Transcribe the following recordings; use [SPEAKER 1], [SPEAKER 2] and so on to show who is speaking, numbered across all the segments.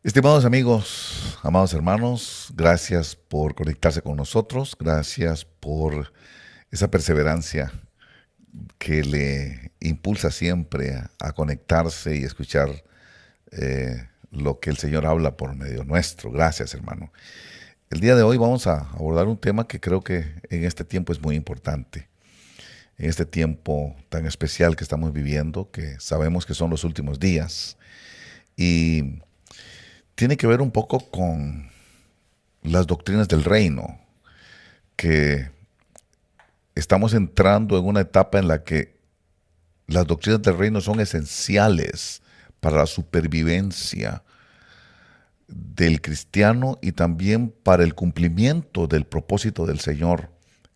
[SPEAKER 1] Estimados amigos, amados hermanos, gracias por conectarse con nosotros, gracias por esa perseverancia que le impulsa siempre a conectarse y escuchar lo que el Señor habla por medio nuestro. Gracias, hermano. El día de hoy vamos a abordar un tema que creo que en este tiempo es muy importante. En este tiempo tan especial que estamos viviendo, que sabemos que son los últimos días. Y tiene que ver un poco con las doctrinas del reino, que estamos entrando en una etapa en la que las doctrinas del reino son esenciales para la supervivencia del cristiano y también para el cumplimiento del propósito del Señor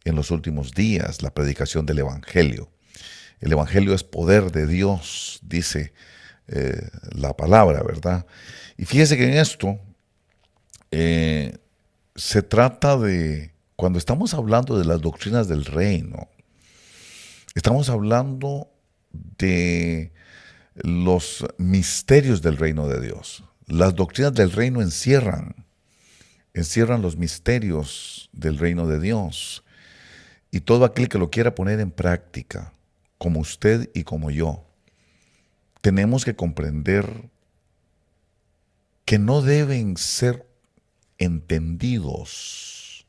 [SPEAKER 1] en los últimos días, la predicación del Evangelio. El Evangelio es poder de Dios, dice la palabra, ¿verdad? Y fíjese que en esto se trata de, cuando estamos hablando de las doctrinas del reino, estamos hablando de los misterios del reino de Dios. Las doctrinas del reino encierran los misterios del reino de Dios. Y todo aquel que lo quiera poner en práctica, como usted y como yo, tenemos que comprender que no deben ser entendidos.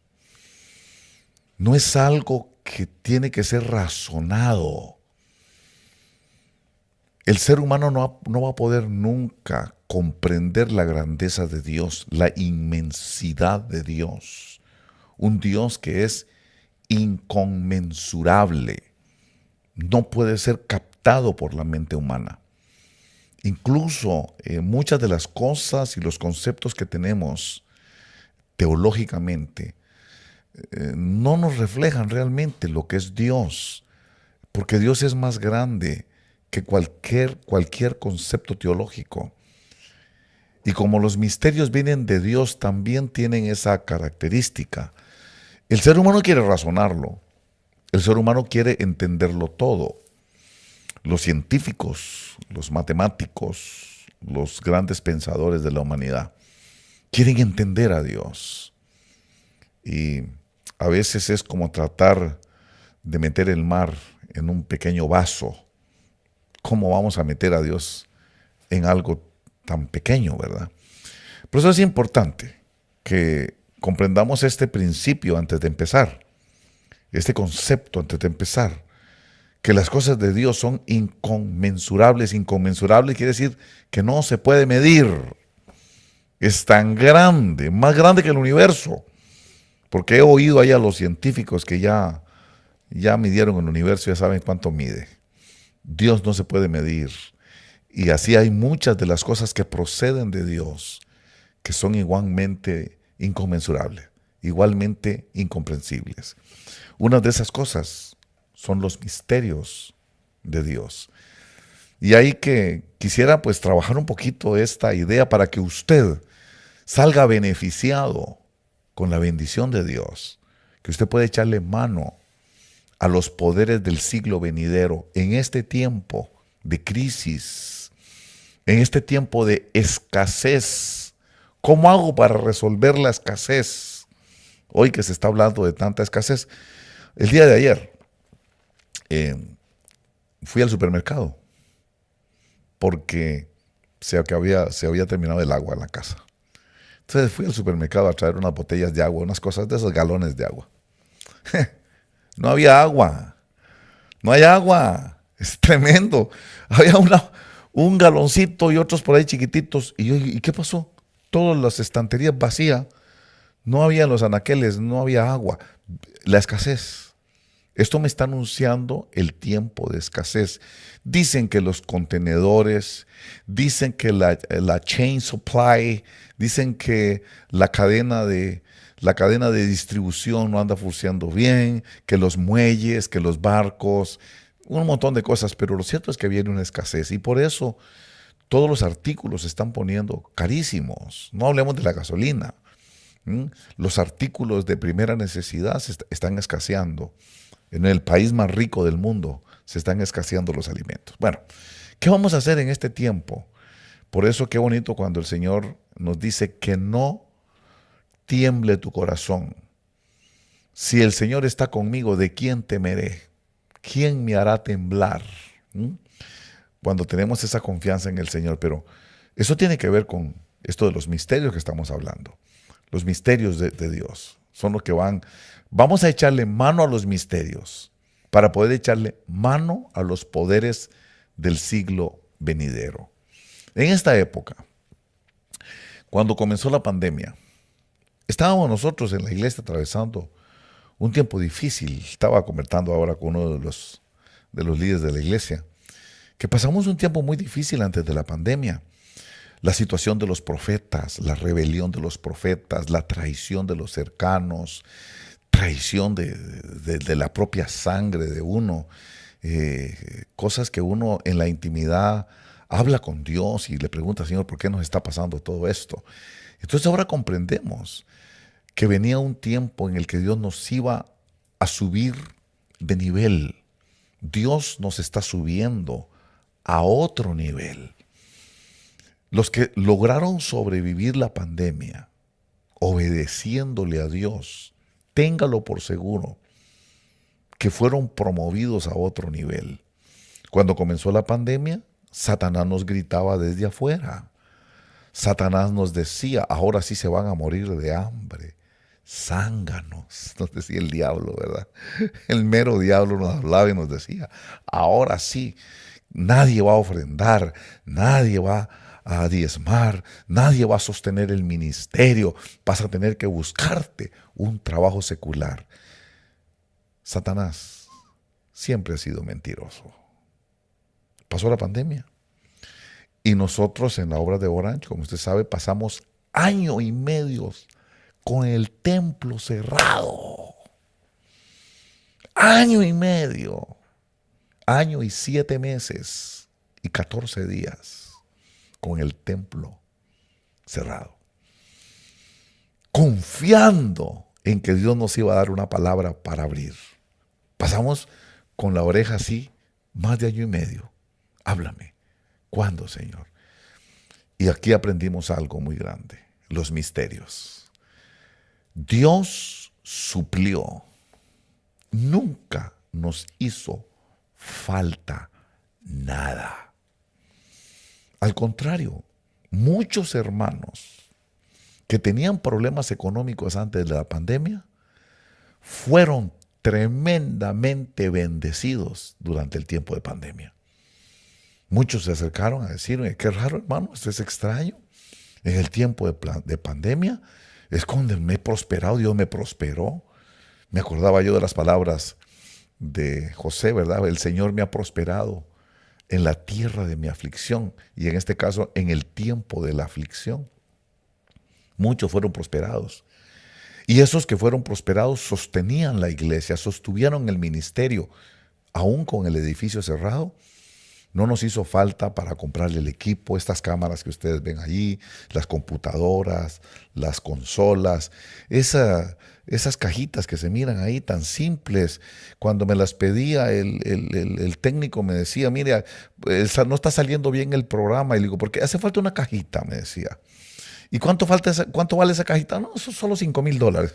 [SPEAKER 1] No es algo que tiene que ser razonado. El ser humano no va a poder nunca comprender la grandeza de Dios, la inmensidad de Dios. Un Dios que es inconmensurable. No puede ser captado por la mente humana. Incluso muchas de las cosas y los conceptos que tenemos teológicamente no nos reflejan realmente lo que es Dios, porque Dios es más grande que cualquier concepto teológico. Y como los misterios vienen de Dios, también tienen esa característica. El ser humano quiere razonarlo, el ser humano quiere entenderlo todo. Los científicos, los matemáticos, los grandes pensadores de la humanidad quieren entender a Dios. Y a veces es como tratar de meter el mar en un pequeño vaso. ¿Cómo vamos a meter a Dios en algo tan pequeño, verdad? Por eso es importante que comprendamos este principio antes de empezar, este concepto antes de empezar, que las cosas de Dios son inconmensurables. Inconmensurable quiere decir que no se puede medir. Es tan grande, más grande que el universo. Porque he oído ahí a los científicos que ya midieron el universo, ya saben cuánto mide. Dios no se puede medir. Y así hay muchas de las cosas que proceden de Dios que son igualmente inconmensurables, igualmente incomprensibles. Una de esas cosas son los misterios de Dios. Y ahí que quisiera pues trabajar un poquito esta idea para que usted salga beneficiado con la bendición de Dios, que usted puede echarle mano a los poderes del siglo venidero en este tiempo de crisis, en este tiempo de escasez. ¿Cómo hago para resolver la escasez? Hoy que se está hablando de tanta escasez. El día de ayer fui al supermercado porque se había terminado el agua en la casa. Entonces fui al supermercado a traer unas botellas de agua, unas cosas de esos galones de agua. No había agua, no hay agua, es tremendo. Había un galoncito y otros por ahí chiquititos. Y yo, ¿y qué pasó? Todas las estanterías vacías, no había los anaqueles, no había agua. La escasez. Esto me está anunciando el tiempo de escasez. Dicen que los contenedores, dicen que la chain supply, dicen que la cadena de distribución no anda funcionando bien, que los muelles, que los barcos, un montón de cosas, pero lo cierto es que viene una escasez y por eso todos los artículos se están poniendo carísimos. No hablemos de la gasolina. Los artículos de primera necesidad están escaseando. En el país más rico del mundo se están escaseando los alimentos. Bueno, ¿qué vamos a hacer en este tiempo? Por eso qué bonito cuando el Señor nos dice que no tiemble tu corazón. Si el Señor está conmigo, ¿de quién temeré? ¿Quién me hará temblar? Cuando tenemos esa confianza en el Señor. Pero eso tiene que ver con esto de los misterios que estamos hablando. Los misterios de Dios son los que vamos a echarle mano a los misterios para poder echarle mano a los poderes del siglo venidero. En esta época, cuando comenzó la pandemia, estábamos nosotros en la iglesia atravesando un tiempo difícil. Estaba conversando ahora con uno de los líderes de la iglesia, que pasamos un tiempo muy difícil antes de la pandemia. La situación de los profetas, la rebelión de los profetas, la traición de los cercanos, traición de la propia sangre de uno, cosas que uno en la intimidad habla con Dios y le pregunta, Señor, ¿por qué nos está pasando todo esto? Entonces ahora comprendemos que venía un tiempo en el que Dios nos iba a subir de nivel. Dios nos está subiendo a otro nivel. Los que lograron sobrevivir la pandemia, obedeciéndole a Dios, téngalo por seguro que fueron promovidos a otro nivel. Cuando comenzó la pandemia, Satanás nos gritaba desde afuera. Satanás nos decía, ahora sí se van a morir de hambre. Zánganos, nos decía el diablo, ¿verdad? El mero diablo nos hablaba y nos decía, ahora sí, nadie va a ofrendar, nadie va a diezmar, nadie va a sostener el ministerio, vas a tener que buscarte un trabajo secular. Satanás siempre ha sido mentiroso. Pasó la pandemia y nosotros en la obra de Orange, como usted sabe, pasamos año y medio con el templo cerrado. Año y medio, año y 7 meses y 14 días con el templo cerrado, confiando en que Dios nos iba a dar una palabra para abrir. Pasamos con la oreja así más de año y medio. Háblame. ¿Cuándo, Señor? Y aquí aprendimos algo muy grande, los misterios. Dios suplió, nunca nos hizo falta nada. Al contrario, muchos hermanos que tenían problemas económicos antes de la pandemia fueron tremendamente bendecidos durante el tiempo de pandemia. Muchos se acercaron a decirme, qué raro, hermano, esto es extraño. En el tiempo de pandemia es cuando me he prosperado, Dios me prosperó. Me acordaba yo de las palabras de José, ¿verdad? El Señor me ha prosperado en la tierra de mi aflicción, y en este caso, en el tiempo de la aflicción. Muchos fueron prosperados. Y esos que fueron prosperados sostenían la iglesia, sostuvieron el ministerio, aún con el edificio cerrado. No nos hizo falta para comprarle el equipo, estas cámaras que ustedes ven allí, las computadoras, las consolas, esas cajitas que se miran ahí tan simples. Cuando me las pedía el técnico me decía, mire, no está saliendo bien el programa. Y le digo, ¿por qué? Hace falta una cajita, me decía. ¿Y cuánto vale esa cajita? No, eso es solo $5,000.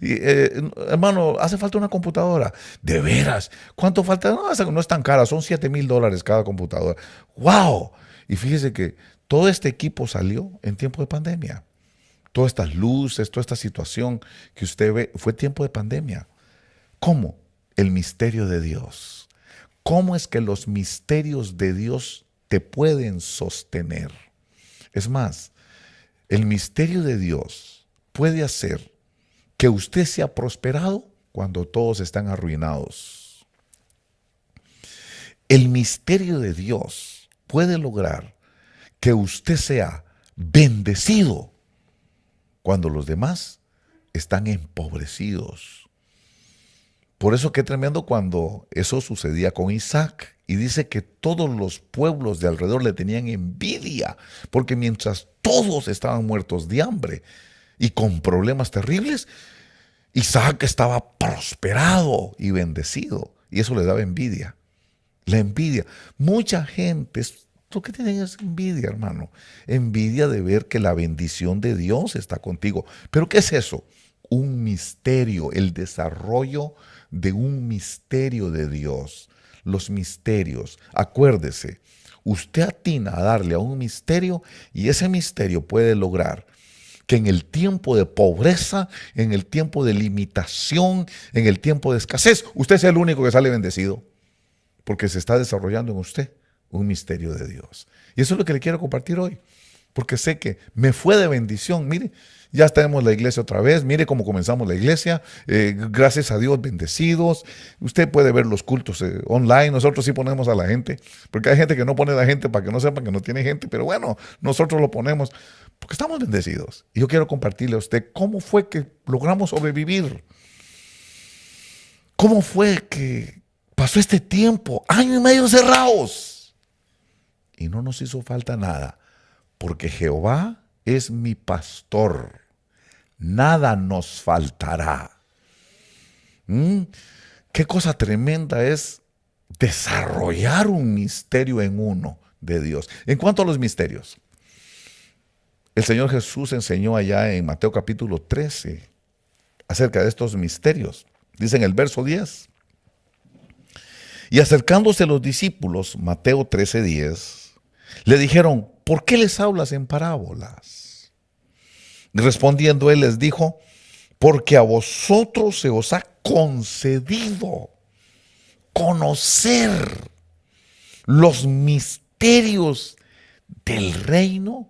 [SPEAKER 1] Y, hermano, hace falta una computadora. ¿De veras? ¿Cuánto falta? No, esa no es tan cara, son $7,000 cada computadora. ¡Wow! Y fíjese que todo este equipo salió en tiempo de pandemia. Todas estas luces, toda esta situación que usted ve, fue tiempo de pandemia. ¿Cómo? El misterio de Dios. ¿Cómo es que los misterios de Dios te pueden sostener? Es más, el misterio de Dios puede hacer que usted sea prosperado cuando todos están arruinados. El misterio de Dios puede lograr que usted sea bendecido cuando los demás están empobrecidos. Por eso qué tremendo cuando eso sucedía con Isaac. Y dice que todos los pueblos de alrededor le tenían envidia, porque mientras todos estaban muertos de hambre y con problemas terribles, Isaac estaba prosperado y bendecido. Y eso le daba envidia. La envidia. Mucha gente Lo que tienes es envidia, hermano. Envidia de ver que la bendición de Dios está contigo. ¿Pero qué es eso? Un misterio, el desarrollo de un misterio de Dios. Los misterios. Acuérdese, usted atina a darle a un misterio y ese misterio puede lograr que en el tiempo de pobreza, en el tiempo de limitación, en el tiempo de escasez, usted sea el único que sale bendecido, porque se está desarrollando en usted un misterio de Dios. Y eso es lo que le quiero compartir hoy, porque sé que me fue de bendición. Mire, ya tenemos la iglesia otra vez, mire cómo comenzamos la iglesia, gracias a Dios, bendecidos. Usted puede ver los cultos online, nosotros sí ponemos a la gente, porque hay gente que no pone a la gente para que no sepan que no tiene gente, pero bueno, nosotros lo ponemos porque estamos bendecidos. Y yo quiero compartirle a usted cómo fue que logramos sobrevivir, cómo fue que pasó este tiempo, año y medio cerrados, y no nos hizo falta nada, porque Jehová es mi pastor, nada nos faltará. Qué cosa tremenda es desarrollar un misterio en uno de Dios. En cuanto a los misterios, el Señor Jesús enseñó allá en Mateo capítulo 13 acerca de estos misterios. Dice en el verso 10, y acercándose los discípulos, Mateo 13:10, le dijeron, ¿por qué les hablas en parábolas? Respondiendo él les dijo, porque a vosotros se os ha concedido conocer los misterios del reino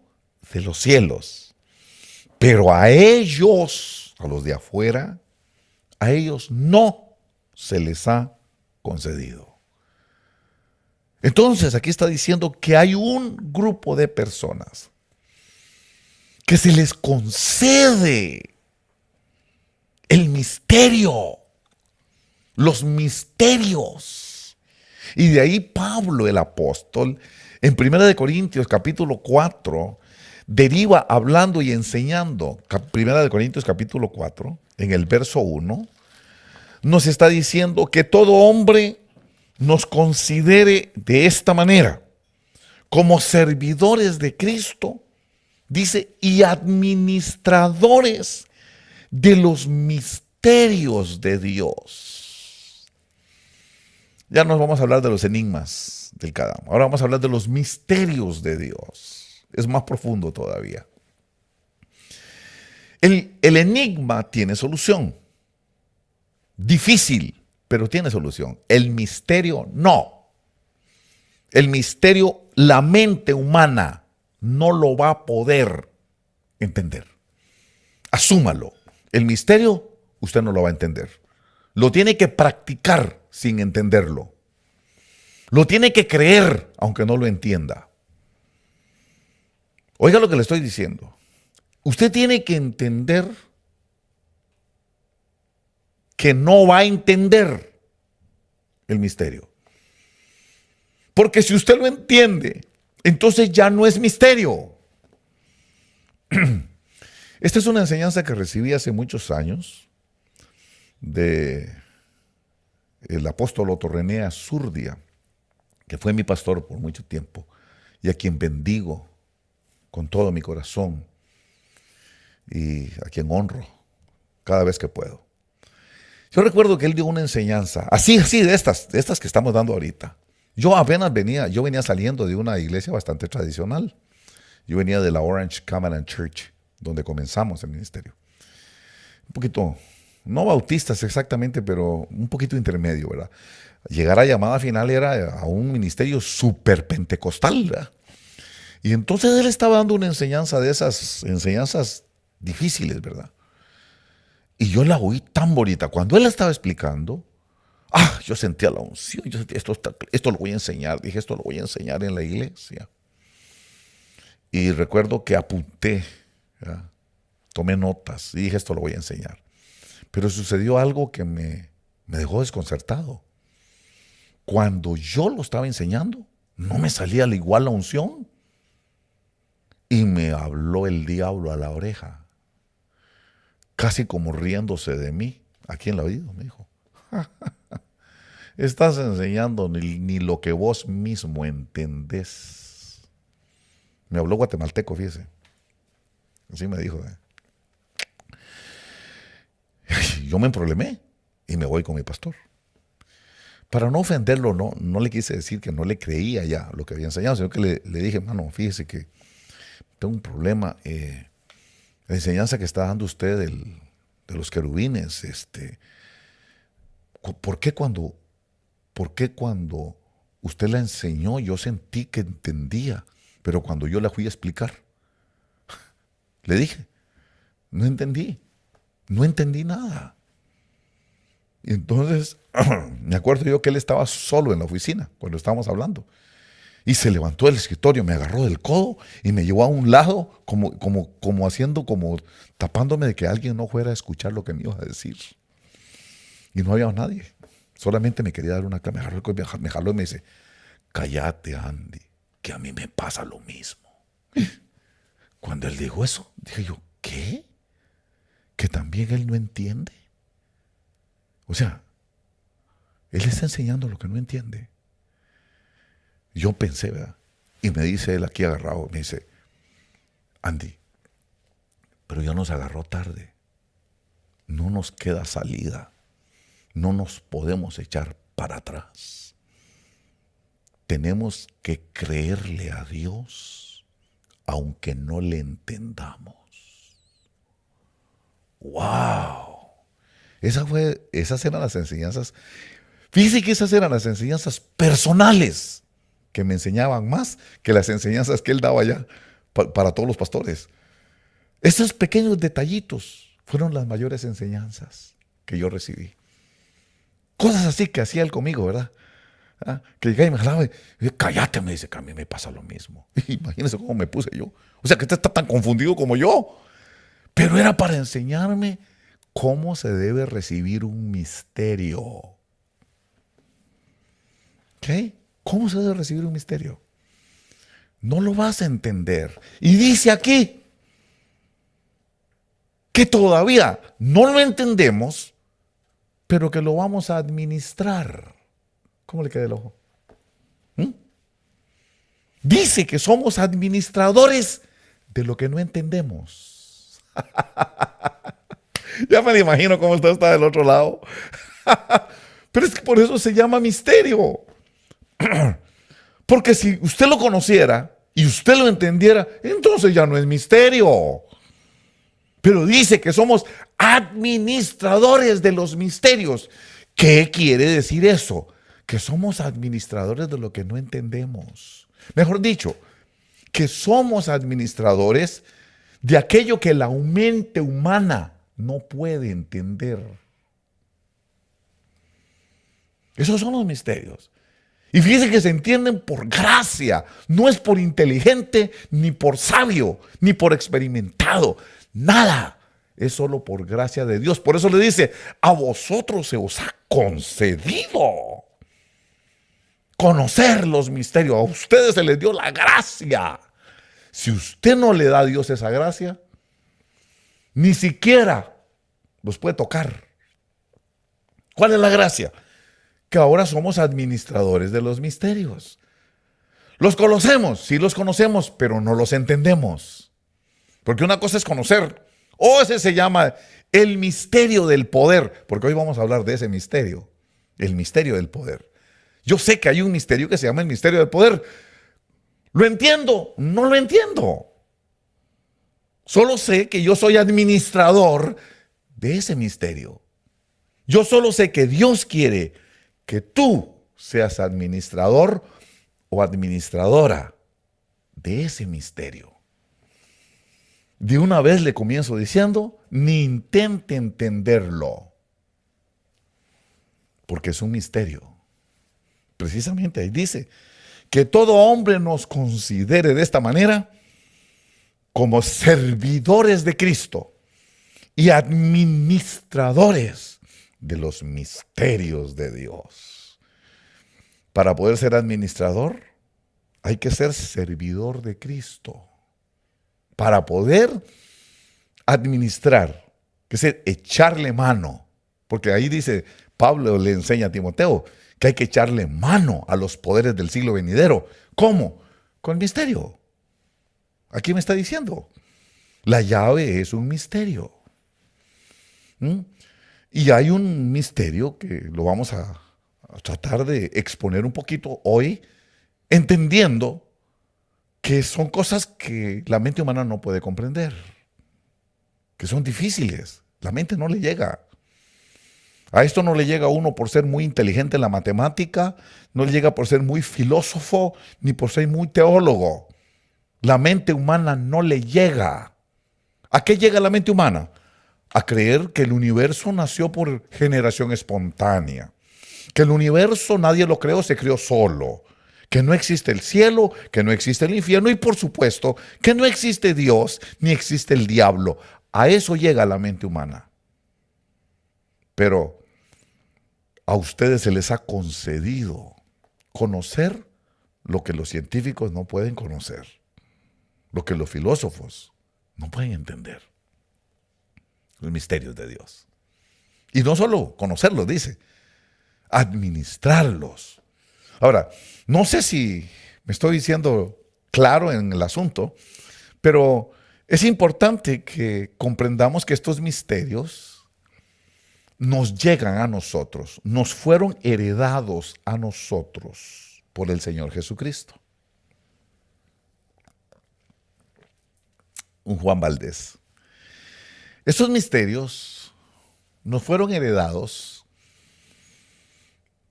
[SPEAKER 1] de los cielos. Pero a ellos, a los de afuera, a ellos no se les ha concedido. Entonces, aquí está diciendo que hay un grupo de personas que se les concede el misterio, los misterios. Y de ahí Pablo, el apóstol, en 1 Corintios capítulo 4, deriva hablando y enseñando. 1 Corintios capítulo 4, en el verso 1, nos está diciendo que todo hombre nos considere de esta manera, como servidores de Cristo, dice, y administradores de los misterios de Dios. Ya nos vamos a hablar de los enigmas del cada uno. Ahora vamos a hablar de los misterios de Dios. Es más profundo todavía. El enigma tiene solución. Difícil, pero tiene solución. El misterio no. El misterio, la mente humana no lo va a poder entender. Asúmalo. El misterio usted no lo va a entender. Lo tiene que practicar sin entenderlo. Lo tiene que creer aunque no lo entienda. Oiga lo que le estoy diciendo. Usted tiene que entender que no va a entender el misterio. Porque si usted lo entiende, entonces ya no es misterio. Esta es una enseñanza que recibí hace muchos años de el apóstol Otto René Azurdia, que fue mi pastor por mucho tiempo y a quien bendigo con todo mi corazón y a quien honro cada vez que puedo. Yo recuerdo que él dio una enseñanza, así de estas que estamos dando ahorita. Yo venía saliendo de una iglesia bastante tradicional. Yo venía de la Orange Covenant Church, donde comenzamos el ministerio. Un poquito, no bautistas exactamente, pero un poquito intermedio, ¿verdad? Llegar a llamada final era a un ministerio súper pentecostal, ¿verdad? Y entonces él estaba dando una enseñanza de esas enseñanzas difíciles, ¿verdad? Y yo la oí tan bonita. Cuando él la estaba explicando, yo sentía la unción. Yo sentía, esto lo voy a enseñar. Dije, esto lo voy a enseñar en la iglesia. Y recuerdo que apunté, ¿verdad? Tomé notas y dije, esto lo voy a enseñar. Pero sucedió algo que me dejó desconcertado. Cuando yo lo estaba enseñando, no me salía igual la unción. Y me habló el diablo a la oreja, casi como riéndose de mí, aquí en el oído, me dijo, estás enseñando ni lo que vos mismo entendés. Me habló guatemalteco, fíjese. Así me dijo. Yo me emproblemé y me voy con mi pastor. Para no ofenderlo, no le quise decir que no le creía ya lo que había enseñado, sino que le dije, hermano, fíjese que tengo un problema. La enseñanza que está dando usted de los querubines, ¿por qué cuando usted la enseñó yo sentí que entendía, pero cuando yo la fui a explicar, le dije, no entendí nada? Y entonces me acuerdo yo que él estaba solo en la oficina cuando estábamos hablando. Y se levantó del escritorio, me agarró del codo y me llevó a un lado como tapándome de que alguien no fuera a escuchar lo que me iba a decir. Y no había nadie. Solamente me quería dar una clase. Me jaló y me dice, cállate, Andy, que a mí me pasa lo mismo. Cuando él dijo eso, dije yo, ¿qué? ¿Que también él no entiende? O sea, él está enseñando lo que no entiende. Yo pensé, ¿verdad? Y me dice él aquí agarrado, me dice, Andy, pero ya nos agarró tarde. No nos queda salida. No nos podemos echar para atrás. Tenemos que creerle a Dios, aunque no le entendamos. ¡Wow! Esas eran las enseñanzas. Fíjese que esas eran las enseñanzas personales que me enseñaban más que las enseñanzas que él daba allá para todos los pastores. Esos pequeños detallitos fueron las mayores enseñanzas que yo recibí. Cosas así que hacía él conmigo, ¿verdad? Que llegaba y me jalaba y cállate, me dice, que a mí me pasa lo mismo. Imagínense cómo me puse yo. O sea, que usted está tan confundido como yo. Pero era para enseñarme cómo se debe recibir un misterio. ¿Ok? ¿Cómo se debe recibir un misterio? No lo vas a entender. Y dice aquí que todavía no lo entendemos, pero que lo vamos a administrar. ¿Cómo le queda el ojo? Dice que somos administradores de lo que no entendemos. Ya me lo imagino cómo usted está del otro lado. Pero es que por eso se llama misterio. Porque si usted lo conociera y usted lo entendiera, entonces ya no es misterio. Pero dice que somos administradores de los misterios. ¿Qué quiere decir eso? Que somos administradores de lo que no entendemos. Mejor dicho, que somos administradores de aquello que la mente humana no puede entender. Esos son los misterios. Y fíjense que se entienden por gracia. No es por inteligente, ni por sabio, ni por experimentado. Nada. Es solo por gracia de Dios. Por eso le dice, a vosotros se os ha concedido conocer los misterios. A ustedes se les dio la gracia. Si usted no le da a Dios esa gracia, ni siquiera los puede tocar. ¿Cuál es la gracia? Que ahora somos administradores de los misterios. Los conocemos, sí los conocemos, pero no los entendemos. Porque una cosa es conocer, ese se llama el misterio del poder, porque hoy vamos a hablar de ese misterio, el misterio del poder. Yo sé que hay un misterio que se llama el misterio del poder. ¿Lo entiendo? No lo entiendo. Solo sé que yo soy administrador de ese misterio. Yo solo sé que Dios quiere que tú seas administrador o administradora de ese misterio. De una vez le comienzo diciendo, ni intente entenderlo, porque es un misterio. Precisamente ahí dice que todo hombre nos considere de esta manera como servidores de Cristo y administradores de los misterios de Dios. Para poder ser administrador, hay que ser servidor de Cristo. Para poder administrar, que es echarle mano, porque ahí dice, Pablo le enseña a Timoteo que hay que echarle mano a los poderes del siglo venidero. ¿Cómo? Con misterio. Aquí me está diciendo, la llave es un misterio. ¿Mm? Y hay un misterio que lo vamos a tratar de exponer un poquito hoy, entendiendo que son cosas que la mente humana no puede comprender, que son difíciles. La mente no le llega. A esto no le llega a uno por ser muy inteligente en la matemática, no le llega por ser muy filósofo, ni por ser muy teólogo. La mente humana no le llega. ¿A qué llega la mente humana? A creer que el universo nació por generación espontánea, que el universo nadie lo creó, se creó solo, que no existe el cielo, que no existe el infierno y por supuesto que no existe Dios ni existe el diablo. A eso llega la mente humana. Pero a ustedes se les ha concedido conocer lo que los científicos no pueden conocer, lo que los filósofos no pueden entender, los misterios de Dios. Y no solo conocerlos, dice, administrarlos. Ahora, no sé si me estoy diciendo claro en el asunto, pero es importante que comprendamos que estos misterios nos llegan a nosotros, nos fueron heredados a nosotros por el Señor Jesucristo. Un Juan Valdés. Estos misterios nos fueron heredados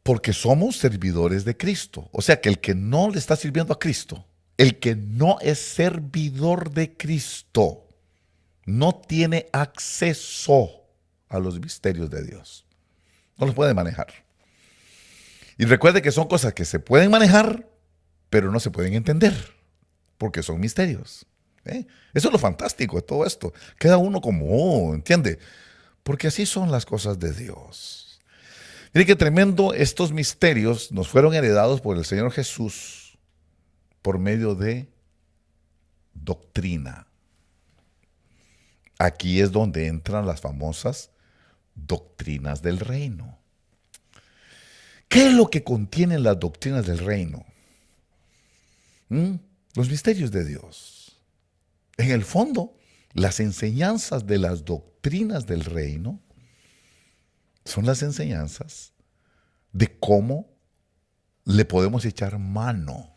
[SPEAKER 1] porque somos servidores de Cristo. O sea que el que no le está sirviendo a Cristo, el que no es servidor de Cristo, no tiene acceso a los misterios de Dios. No los puede manejar. Y recuerde que son cosas que se pueden manejar, pero no se pueden entender, porque son misterios. Eso es lo fantástico de todo esto. Queda uno como, oh, ¿entiende? Porque así son las cosas de Dios. Mire qué tremendo, estos misterios nos fueron heredados por el Señor Jesús por medio de doctrina. Aquí es donde entran las famosas doctrinas del reino. ¿Qué es lo que contienen las doctrinas del reino? Los misterios de Dios. En el fondo, las enseñanzas de las doctrinas del reino son las enseñanzas de cómo le podemos echar mano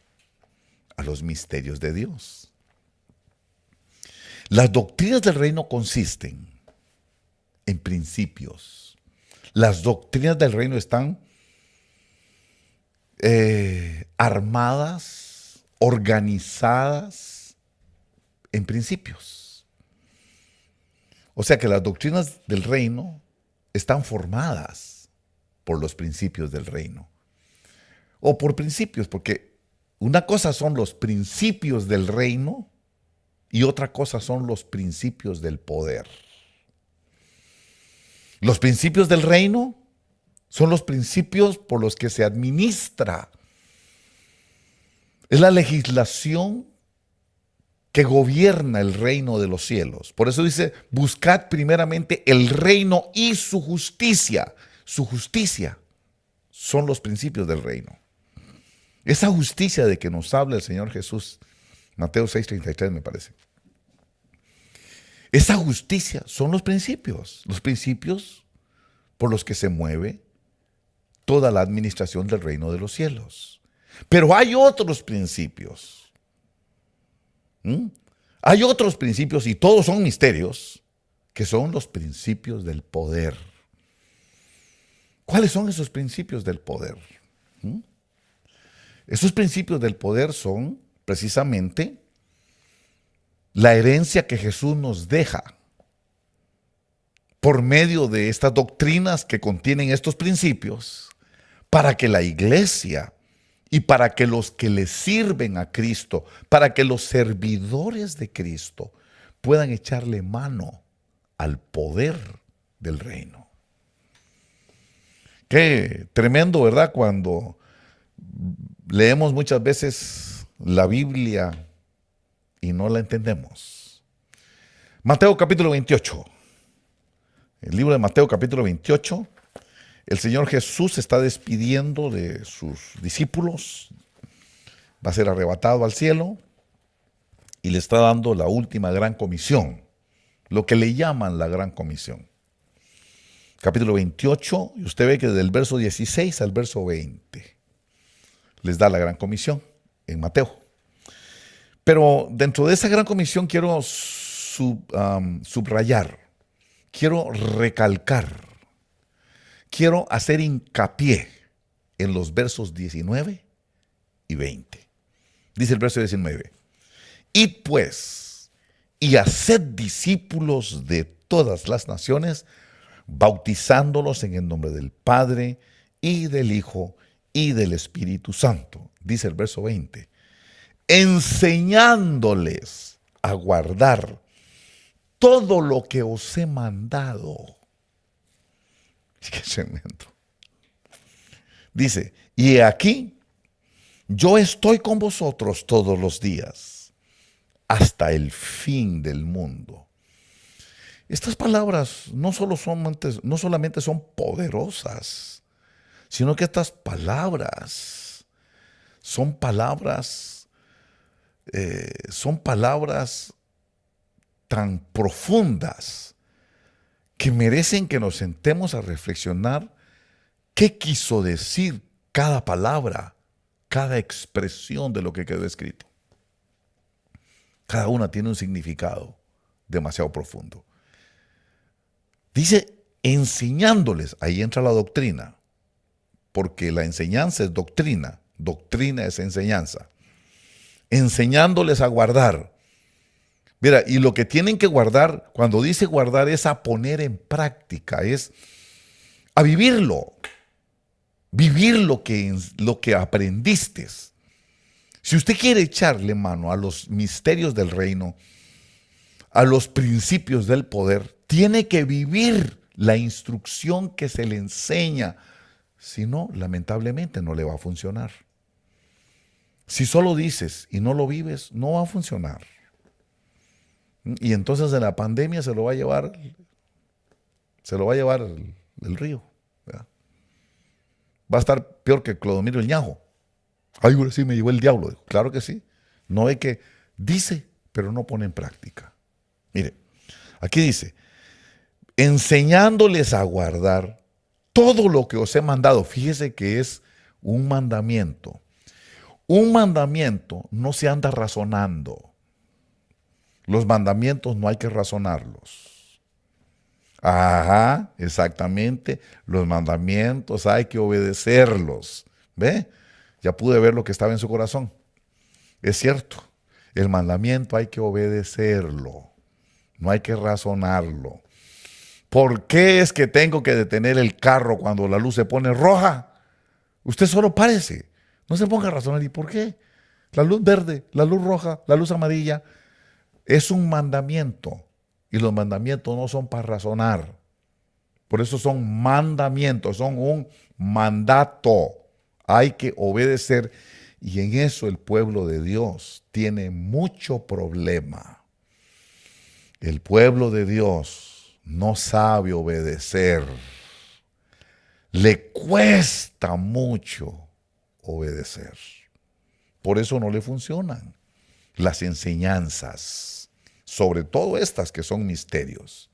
[SPEAKER 1] a los misterios de Dios. Las doctrinas del reino consisten en principios. Las doctrinas del reino están armadas, organizadas en principios. O sea que las doctrinas del reino están formadas por los principios del reino. O por principios, porque una cosa son los principios del reino y otra cosa son los principios del poder. Los principios del reino son los principios por los que se administra. Es la legislación que gobierna el reino de los cielos. Por eso dice, buscad primeramente el reino y su justicia. Su justicia son los principios del reino. Esa justicia de que nos habla el Señor Jesús, Mateo 6:33 me parece. Esa justicia son los principios por los que se mueve toda la administración del reino de los cielos. Pero hay otros principios. Hay otros principios y todos son misterios, que son los principios del poder. ¿Cuáles son esos principios del poder? Esos principios del poder son precisamente la herencia que Jesús nos deja por medio de estas doctrinas que contienen estos principios, para que la iglesia y para que los que le sirven a Cristo, para que los servidores de Cristo puedan echarle mano al poder del reino. Qué tremendo, ¿verdad? Cuando leemos muchas veces la Biblia y no la entendemos. Mateo capítulo 28. El libro de Mateo capítulo 28. El Señor Jesús se está despidiendo de sus discípulos. Va a ser arrebatado al cielo. y le está dando la última gran comisión, lo que le llaman la gran comisión. Capítulo 28, y usted ve que desde el verso 16 al verso 20 les da la gran comisión en Mateo. Pero dentro de esa gran comisión quiero subrayar, quiero recalcar, quiero hacer hincapié en los versos 19 y 20. Dice el verso 19, id pues y haced discípulos de todas las naciones, bautizándolos en el nombre del Padre y del Hijo y del Espíritu Santo. Dice el verso 20, enseñándoles a guardar todo lo que os he mandado. Qué tremendo. Dice, y aquí yo estoy con vosotros todos los días, hasta el fin del mundo. Estas palabras no solamente son poderosas, sino que estas palabras son palabras tan profundas que merecen que nos sentemos a reflexionar qué quiso decir cada palabra, cada expresión de lo que quedó escrito. Cada una tiene un significado demasiado profundo. Dice, enseñándoles, ahí entra la doctrina, porque la enseñanza es doctrina, doctrina es enseñanza. Enseñándoles a guardar. Mira, y lo que tienen que guardar, cuando dice guardar, es a poner en práctica, es a vivirlo. Vivir lo que aprendiste. Si usted quiere echarle mano a los misterios del reino, a los principios del poder, tiene que vivir la instrucción que se le enseña. Si no, lamentablemente no le va a funcionar. Si solo dices y no lo vives, no va a funcionar. Y entonces en la pandemia se lo va a llevar el río. ¿Verdad? Va a estar peor que Clodomiro el Ñajo. Ay, ahora sí me llevó el diablo. Dijo, claro que sí. No es que dice, pero no pone en práctica. Mire, aquí dice, enseñándoles a guardar todo lo que os he mandado. Fíjese que es un mandamiento. Un mandamiento no se anda razonando. Los mandamientos no hay que razonarlos. Ajá, exactamente. Los mandamientos hay que obedecerlos. ¿Ve? Ya pude ver lo que estaba en su corazón. Es cierto. El mandamiento hay que obedecerlo. No hay que razonarlo. ¿Por qué es que tengo que detener el carro cuando la luz se pone roja? Usted solo párese. No se ponga a razonar. ¿Y por qué? La luz verde, la luz roja, la luz amarilla. Es un mandamiento. Y los mandamientos no son para razonar. Por eso son mandamientos, son un mandato. Hay que obedecer. Y en eso el pueblo de Dios tiene mucho problema. El pueblo de Dios no sabe obedecer. Le cuesta mucho obedecer. Por eso no le funcionan las enseñanzas, sobre todo estas que son misterios.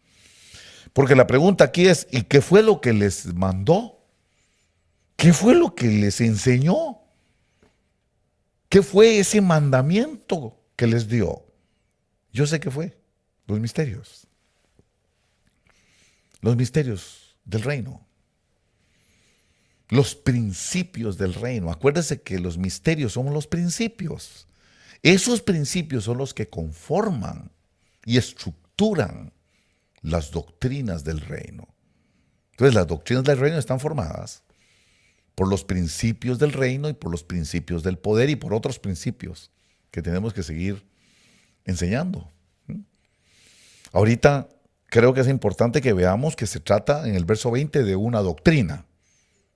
[SPEAKER 1] Porque la pregunta aquí es, ¿y qué fue lo que les mandó? ¿Qué fue lo que les enseñó? ¿Qué fue ese mandamiento que les dio? Yo sé qué fue. Los misterios. Los misterios del reino. Los principios del reino. Acuérdese que los misterios son los principios. Esos principios son los que conforman y estructuran las doctrinas del reino. Entonces, las doctrinas del reino están formadas por los principios del reino y por los principios del poder y por otros principios que tenemos que seguir enseñando. Ahorita creo que es importante que veamos que se trata en el verso 20 de una doctrina,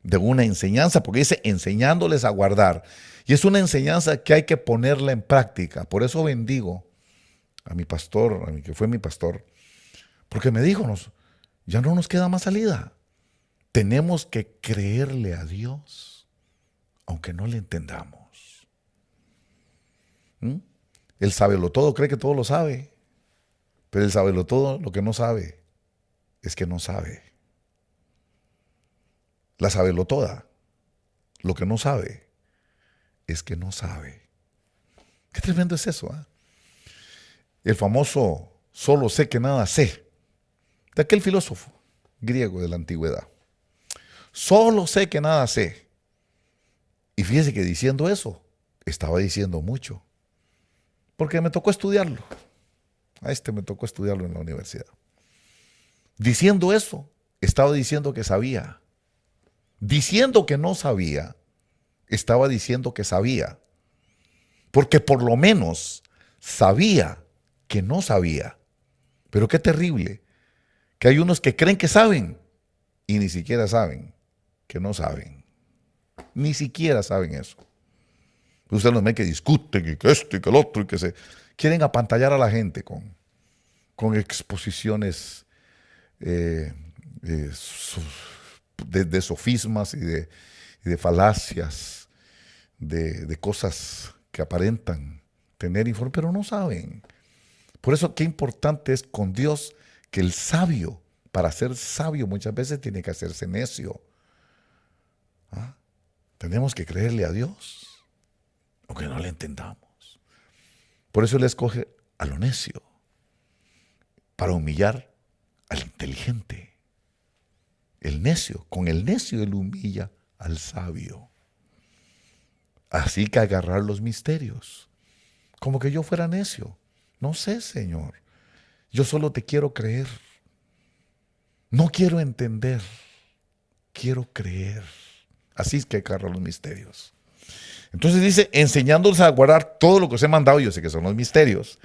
[SPEAKER 1] de una enseñanza, porque dice enseñándoles a guardar. Y es una enseñanza que hay que ponerla en práctica. Por eso bendigo a mi pastor, a mí que fue mi pastor, porque me dijo, ya no nos queda más salida. Tenemos que creerle a Dios, aunque no le entendamos. El sabelotodo cree que todo lo sabe, pero el sabelotodo lo que no sabe es que no sabe. La sabelotoda lo que no sabe es que no sabe. Qué tremendo es eso, ¿eh? El famoso solo sé que nada sé, de aquel filósofo griego de la antigüedad. Solo sé que nada sé. Y fíjese que diciendo eso, estaba diciendo mucho. Porque me tocó estudiarlo. A este me tocó estudiarlo en la universidad. Diciendo eso, estaba diciendo que sabía. Diciendo que no sabía, estaba diciendo que sabía. Porque por lo menos sabía que no sabía. Pero qué terrible, que hay unos que creen que saben y ni siquiera saben que no saben. Ni siquiera saben eso. Usted los ve que discuten y que esto y que el otro y que se quieren apantallar a la gente con exposiciones de sofismas y de falacias, de cosas que aparentan tener información, pero no saben. Por eso qué importante es con Dios que el sabio, para ser sabio muchas veces tiene que hacerse necio. ¿Ah? Tenemos que creerle a Dios, aunque no le entendamos. Por eso Él escoge a lo necio, para humillar al inteligente. El necio, con el necio Él humilla al sabio. Así que agarrar los misterios, como que yo fuera necio. No sé, Señor, yo solo te quiero creer. No quiero entender, quiero creer. Así es que agarrar los misterios. Entonces dice, enseñándoles a guardar todo lo que os he mandado, yo sé que son los misterios.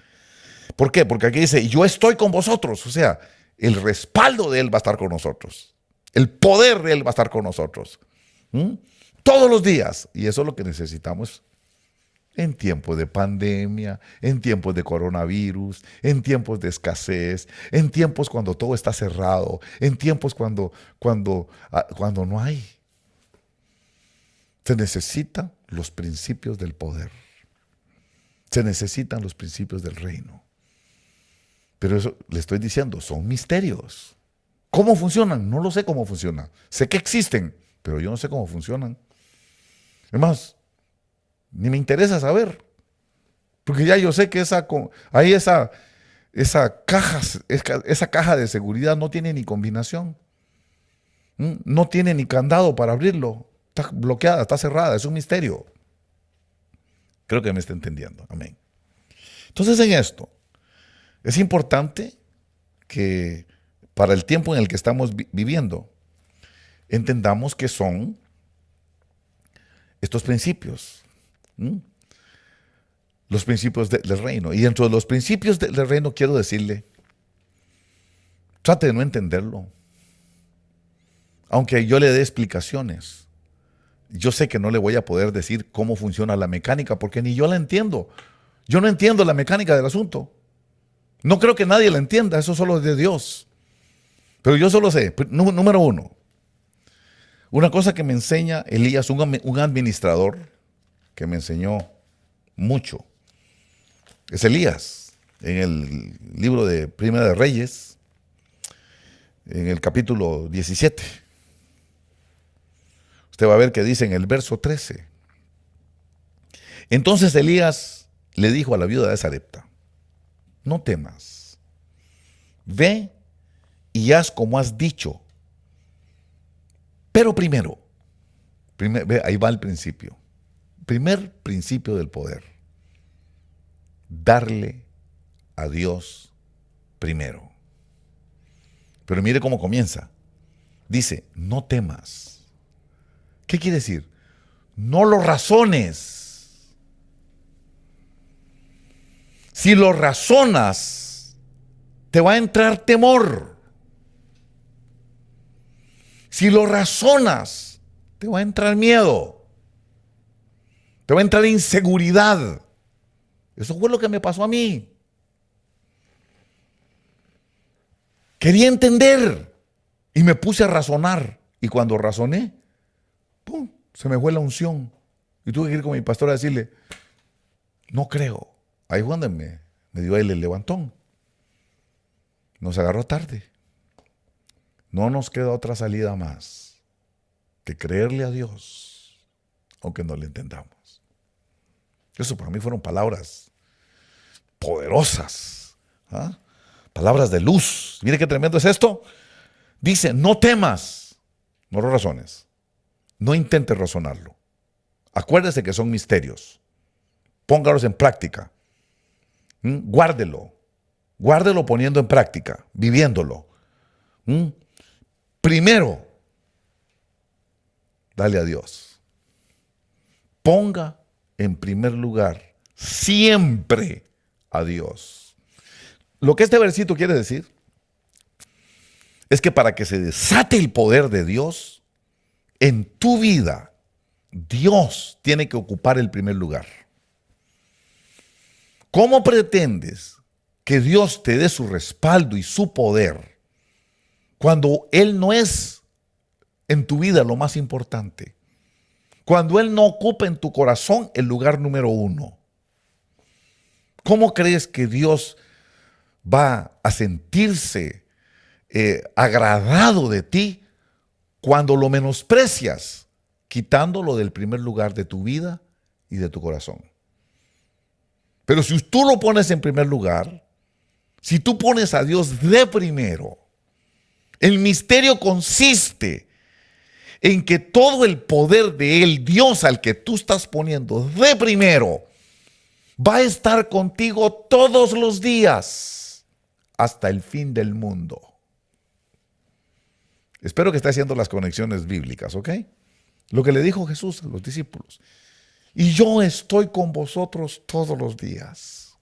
[SPEAKER 1] ¿Por qué? Porque aquí dice, yo estoy con vosotros. O sea, el respaldo de Él va a estar con nosotros. El poder de Él va a estar con nosotros. Todos los días. Y eso es lo que necesitamos en tiempos de pandemia, en tiempos de coronavirus, en tiempos de escasez, en tiempos cuando todo está cerrado, en tiempos cuando no hay. Se necesitan los principios del poder. Se necesitan los principios del reino. Pero eso le estoy diciendo, son misterios. ¿Cómo funcionan? No lo sé cómo funcionan. Sé que existen, pero yo no sé cómo funcionan. Es más, ni me interesa saber. Porque ya yo sé que esa caja de seguridad no tiene ni combinación. No tiene ni candado para abrirlo. Está bloqueada, está cerrada, es un misterio. Creo que me está entendiendo. Amén. Entonces en esto, es importante que para el tiempo en el que estamos viviendo, entendamos que son estos principios. Los principios del reino. Y dentro de los principios del reino quiero decirle, trate de no entenderlo. Aunque yo le dé explicaciones, yo sé que no le voy a poder decir cómo funciona la mecánica, porque ni yo la entiendo. Yo no entiendo la mecánica del asunto. No creo que nadie la entienda, eso solo es de Dios. Pero yo solo sé, número uno, una cosa que me enseña Elías, un administrador que me enseñó mucho, es Elías, en el libro de Primera de Reyes, en el capítulo 17. Usted va a ver que dice en el verso 13. Entonces Elías le dijo a la viuda de Sarepta, no temas, ve y haz como has dicho. Pero primero, ve, ahí va el principio. Primer principio del poder. Darle a Dios primero. Pero mire cómo comienza. Dice, no temas. ¿Qué quiere decir? No lo razones. Si lo razonas, te va a entrar temor. Si lo razonas, te va a entrar miedo. Te va a entrar inseguridad. Eso fue lo que me pasó a mí. Quería entender y me puse a razonar. Y cuando razoné, ¡pum!, se me fue la unción. Y tuve que ir con mi pastor a decirle, no creo. ahí fue donde me dio el levantón. Nos agarró tarde. No nos queda otra salida más que creerle a Dios, aunque no le entendamos. Eso para mí fueron palabras poderosas, ¿ah? Palabras de luz. Mire qué tremendo es esto. Dice, no temas, no lo razones, no intentes razonarlo. Acuérdese que son misterios. Póngalos en práctica. Guárdelo poniendo en práctica, viviéndolo. Primero, dale a Dios. Ponga en primer lugar siempre a Dios. Lo que este versículo quiere decir es que para que se desate el poder de Dios en tu vida, Dios tiene que ocupar el primer lugar. ¿Cómo pretendes que Dios te dé su respaldo y su poder cuando Él no es en tu vida lo más importante? Cuando Él no ocupa en tu corazón el lugar número 1. ¿Cómo crees que Dios va a sentirse agradado de ti cuando lo menosprecias, quitándolo del primer lugar de tu vida y de tu corazón? Pero si tú lo pones en primer lugar, si tú pones a Dios de primero, el misterio consiste en que todo el poder de Él, Dios al que tú estás poniendo de primero, va a estar contigo todos los días hasta el fin del mundo. Espero que esté haciendo las conexiones bíblicas, ¿ok? Lo que le dijo Jesús a los discípulos. Y yo estoy con vosotros todos los días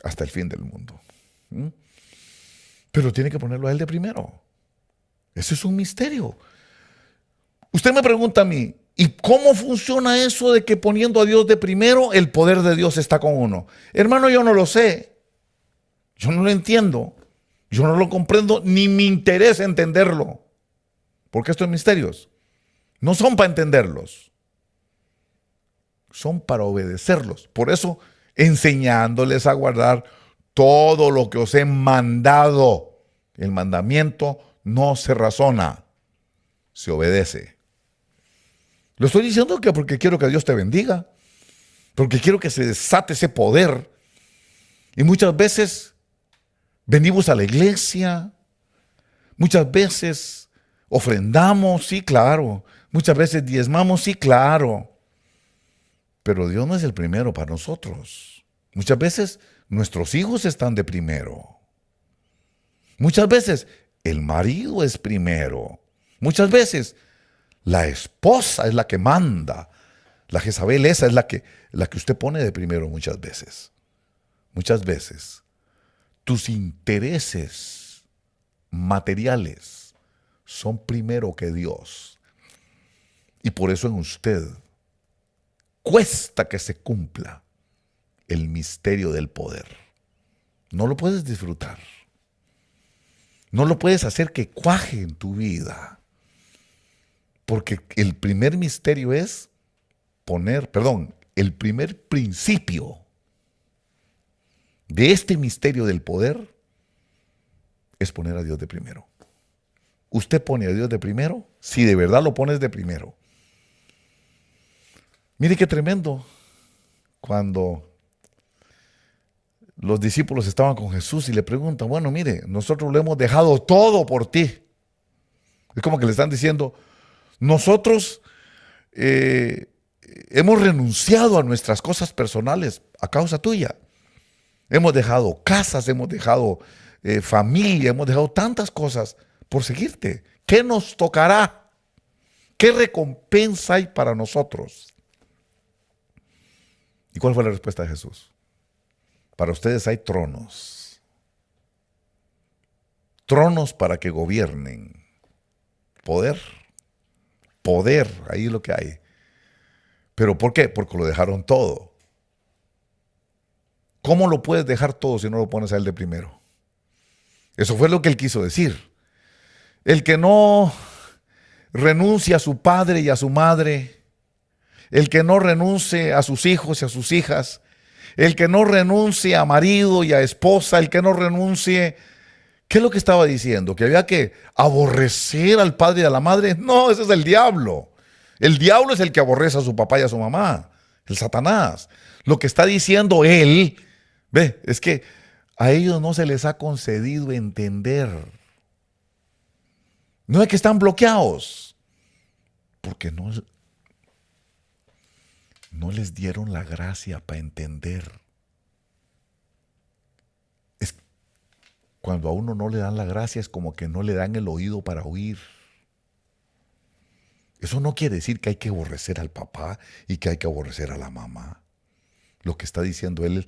[SPEAKER 1] hasta el fin del mundo. Pero tiene que ponerlo a Él de primero. Eso es un misterio. Usted me pregunta a mí, ¿y cómo funciona eso de que poniendo a Dios de primero, el poder de Dios está con uno? Hermano, yo no lo sé. Yo no lo entiendo. Yo no lo comprendo, ni me interesa entenderlo. Porque estos misterios no son para entenderlos. Son para obedecerlos. Por eso, enseñándoles a guardar todo lo que os he mandado. El mandamiento no se razona, se obedece. Lo estoy diciendo que porque quiero que Dios te bendiga, porque quiero que se desate ese poder. Y muchas veces venimos a la iglesia, muchas veces ofrendamos, sí, claro. Muchas veces diezmamos, sí, claro. Pero Dios no es el primero para nosotros. Muchas veces nuestros hijos están de primero. Muchas veces el marido es primero. Muchas veces la esposa es la que manda. La Jezabel esa es la que usted pone de primero muchas veces. Muchas veces tus intereses materiales son primero que Dios. Y por eso en usted cuesta que se cumpla el misterio del poder. No lo puedes disfrutar. No lo puedes hacer que cuaje en tu vida. Porque el primer misterio es el primer principio de este misterio del poder es poner a Dios de primero. Usted pone a Dios de primero, si de verdad lo pones de primero. Mire qué tremendo cuando los discípulos estaban con Jesús y le preguntan, bueno, mire, nosotros lo hemos dejado todo por ti. Es como que le están diciendo, nosotros hemos renunciado a nuestras cosas personales a causa tuya. Hemos dejado casas, hemos dejado familia, hemos dejado tantas cosas por seguirte. ¿Qué nos tocará? ¿Qué recompensa hay para nosotros? ¿Y cuál fue la respuesta de Jesús? Para ustedes hay tronos. Tronos para que gobiernen. Poder, ahí es lo que hay. ¿Pero por qué? Porque lo dejaron todo. ¿Cómo lo puedes dejar todo si no lo pones a Él de primero? Eso fue lo que Él quiso decir. El que no renuncia a su padre y a su madre, el que no renuncie a sus hijos y a sus hijas, el que no renuncie a marido y a esposa, el que no renuncie. ¿Qué es lo que estaba diciendo? ¿Que había que aborrecer al padre y a la madre? No, ese es el diablo. El diablo es el que aborrece a su papá y a su mamá, el Satanás. Lo que está diciendo él, ve, es que a ellos no se les ha concedido entender. No es que están bloqueados, porque no les dieron la gracia para entender. Cuando a uno no le dan la gracia es como que no le dan el oído para oír. Eso no quiere decir que hay que aborrecer al papá y que hay que aborrecer a la mamá. Lo que está diciendo él,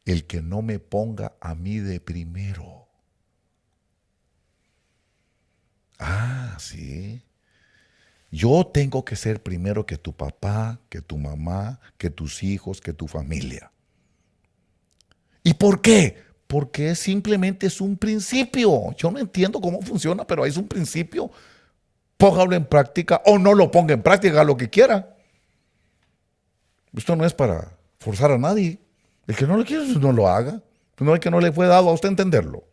[SPEAKER 1] el que no me ponga a mí de primero. Ah, sí. Yo tengo que ser primero que tu papá, que tu mamá, que tus hijos, que tu familia. ¿Y por qué? Porque simplemente es un principio. Yo no entiendo cómo funciona, pero es un principio. Póngalo en práctica o no lo ponga en práctica, haga lo que quiera. Esto no es para forzar a nadie. El que no lo quiere, no lo haga. No es que no le fue dado a usted entenderlo.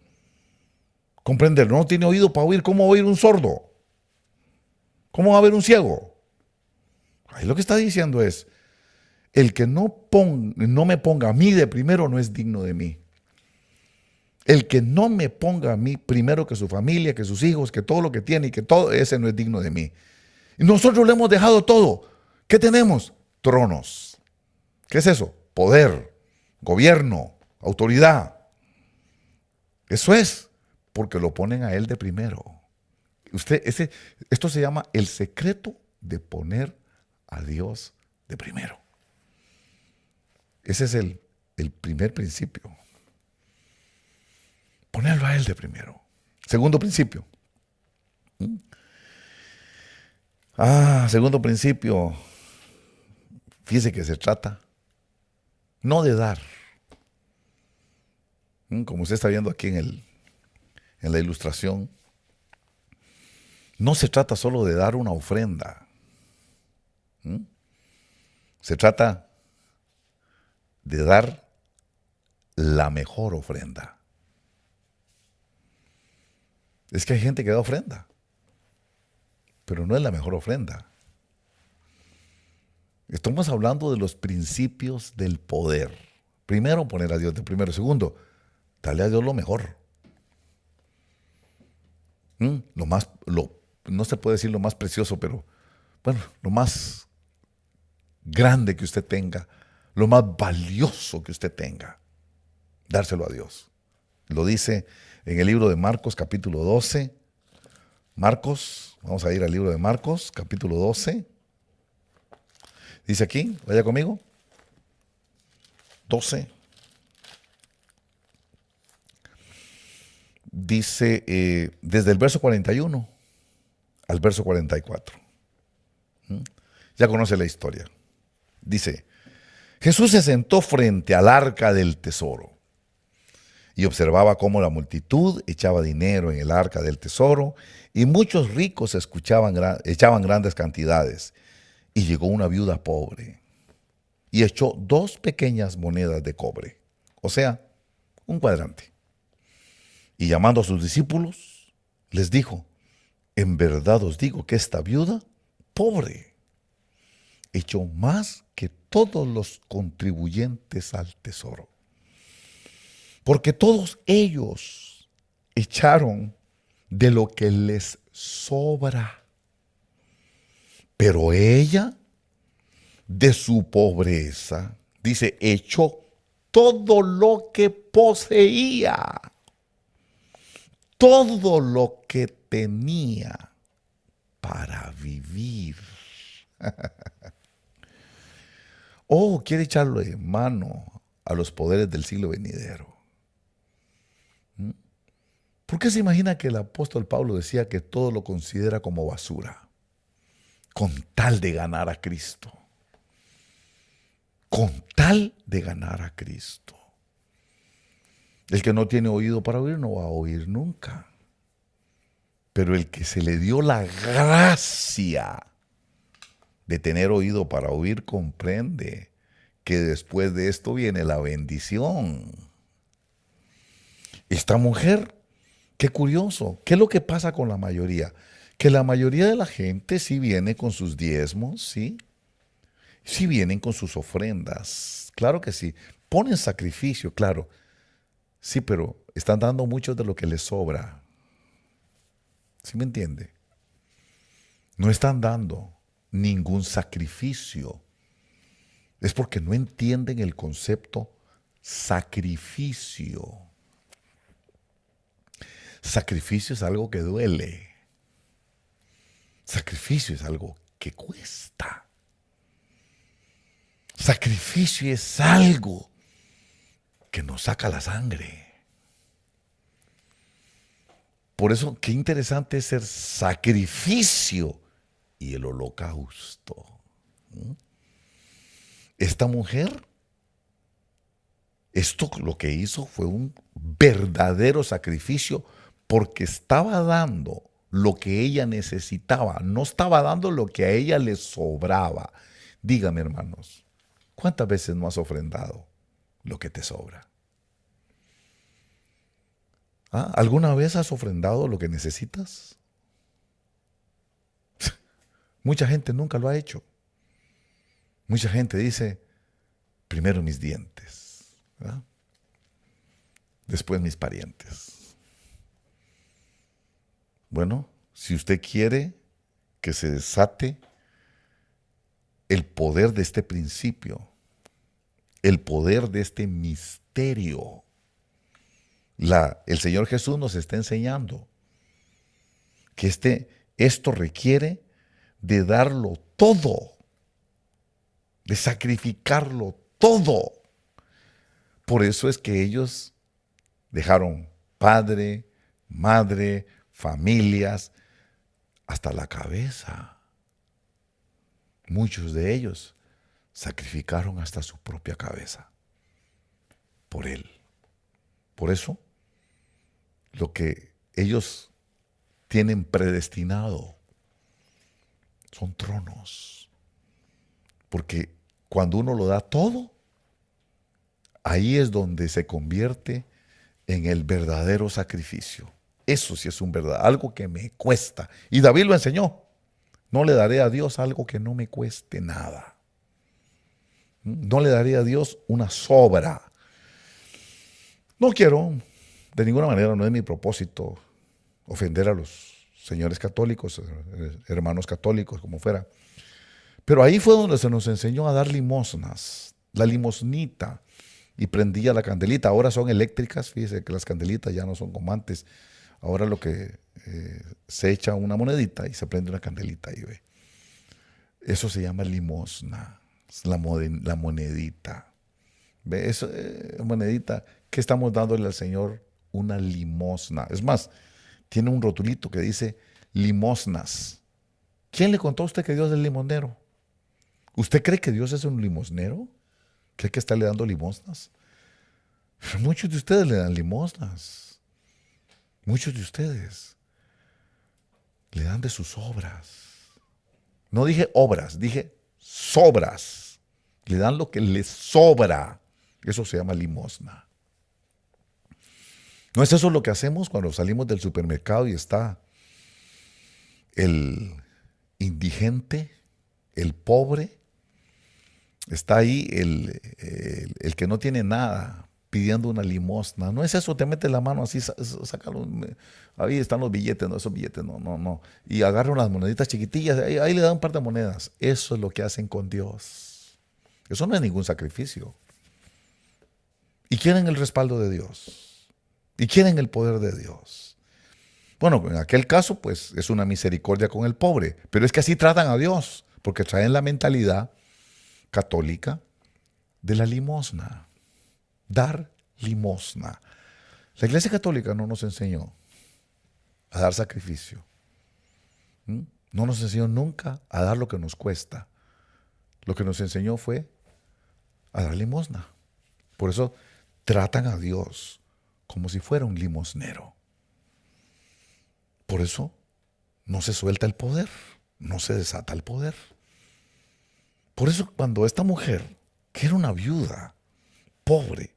[SPEAKER 1] Comprenderlo. No tiene oído para oír. ¿Cómo va a oír un sordo? ¿Cómo va a ver un ciego? Ahí lo que está diciendo es, el que no me ponga a mí de primero no es digno de mí. El que no me ponga a mí primero que su familia, que sus hijos, que todo lo que tiene y que todo, ese no es digno de mí. Y nosotros le hemos dejado todo. ¿Qué tenemos? Tronos. ¿Qué es eso? Poder, gobierno, autoridad. Eso es, porque lo ponen a él de primero. Esto se llama el secreto de poner a Dios de primero. Ese es el primer principio. Ponerlo a él de primero. Segundo principio. Segundo principio. Fíjese que se trata no de dar. Como usted está viendo aquí en la ilustración. No se trata solo de dar una ofrenda. Se trata de dar la mejor ofrenda. Es que hay gente que da ofrenda, pero no es la mejor ofrenda. Estamos hablando de los principios del poder. Primero, poner a Dios de primero. Segundo, darle a Dios lo mejor. No se puede decir lo más precioso, pero bueno, lo más grande que usted tenga, lo más valioso que usted tenga, dárselo a Dios. Lo dice en el libro de Marcos, capítulo 12. Marcos, vamos a ir al libro de Marcos, capítulo 12. Dice aquí, vaya conmigo. 12. Dice desde el verso 41 al verso 44. Ya conoce la historia. Dice, Jesús se sentó frente al arca del tesoro y observaba cómo la multitud echaba dinero en el arca del tesoro y muchos ricos echaban grandes cantidades. Y llegó una viuda pobre y echó 2 pequeñas monedas de cobre, o sea, un cuadrante. Y llamando a sus discípulos, les dijo, en verdad os digo que esta viuda pobre echó más que todos los contribuyentes al tesoro. Porque todos ellos echaron de lo que les sobra. Pero ella, de su pobreza, dice, echó todo lo que poseía, todo lo que tenía para vivir. Quiere echarle mano a los poderes del siglo venidero. ¿Por qué se imagina que el apóstol Pablo decía que todo lo considera como basura? Con tal de ganar a Cristo. Con tal de ganar a Cristo. El que no tiene oído para oír no va a oír nunca. Pero el que se le dio la gracia de tener oído para oír comprende que después de esto viene la bendición. Esta mujer, qué curioso, ¿qué es lo que pasa con la mayoría? Que la mayoría de la gente sí viene con sus diezmos, ¿sí? Sí vienen con sus ofrendas, claro que sí. Ponen sacrificio, claro. Sí, pero están dando mucho de lo que les sobra. ¿Sí me entiende? No están dando ningún sacrificio. Es porque no entienden el concepto sacrificio. Sacrificio es algo que duele. Sacrificio es algo que cuesta. Sacrificio es algo que nos saca la sangre. Por eso, qué interesante es ser sacrificio y el holocausto. Esta mujer, esto lo que hizo fue un verdadero sacrificio porque estaba dando lo que ella necesitaba, no estaba dando lo que a ella le sobraba. Dígame, hermanos, ¿cuántas veces no has ofrendado lo que te sobra? ¿Ah? ¿Alguna vez has ofrendado lo que necesitas? Mucha gente nunca lo ha hecho. Mucha gente dice, primero mis dientes, ¿verdad? Después mis parientes. Bueno, si usted quiere que se desate el poder de este principio, el poder de este misterio, el Señor Jesús nos está enseñando que esto requiere de darlo todo, de sacrificarlo todo. Por eso es que ellos dejaron padre, madre, familias, hasta la cabeza. Muchos de ellos sacrificaron hasta su propia cabeza por Él. Por eso, lo que ellos tienen predestinado son tronos. Porque cuando uno lo da todo, ahí es donde se convierte en el verdadero sacrificio. Eso sí es algo que me cuesta. Y David lo enseñó. No le daré a Dios algo que no me cueste nada. No le daré a Dios una sobra. No quiero, de ninguna manera, no es mi propósito ofender a los señores católicos, hermanos católicos, como fuera. Pero ahí fue donde se nos enseñó a dar limosnas, la limosnita, y prendía la candelita. Ahora son eléctricas, fíjese que las candelitas ya no son como antes. Ahora lo que se echa una monedita y se prende una candelita y ve. Eso se llama limosna, es la monedita. ¿Ve? Eso, monedita, ¿qué estamos dándole al Señor? Una limosna. Es más, tiene un rotulito que dice limosnas. ¿Quién le contó a usted que Dios es limonero? ¿Usted cree que Dios es un limosnero? ¿Cree que está le dando limosnas? Pero muchos de ustedes le dan limosnas. Muchos de ustedes le dan de sus obras. No dije obras, dije sobras. Le dan lo que les sobra. Eso se llama limosna. ¿No es eso lo que hacemos cuando salimos del supermercado y está el indigente, el pobre? Está ahí el que no tiene nada pidiendo una limosna. No es eso, te metes la mano así, sácalo. Ahí están los billetes, no, esos billetes, no. Y agarran las moneditas chiquitillas, ahí le dan un par de monedas. Eso es lo que hacen con Dios. Eso no es ningún sacrificio. Y quieren el respaldo de Dios. Y quieren el poder de Dios. Bueno, en aquel caso, pues es una misericordia con el pobre. Pero es que así tratan a Dios, porque traen la mentalidad católica de la limosna. Dar limosna. La Iglesia Católica no nos enseñó a dar sacrificio. No nos enseñó nunca a dar lo que nos cuesta. Lo que nos enseñó fue a dar limosna. Por eso tratan a Dios como si fuera un limosnero. Por eso no se suelta el poder, no se desata el poder. Por eso cuando esta mujer que era una viuda, pobre,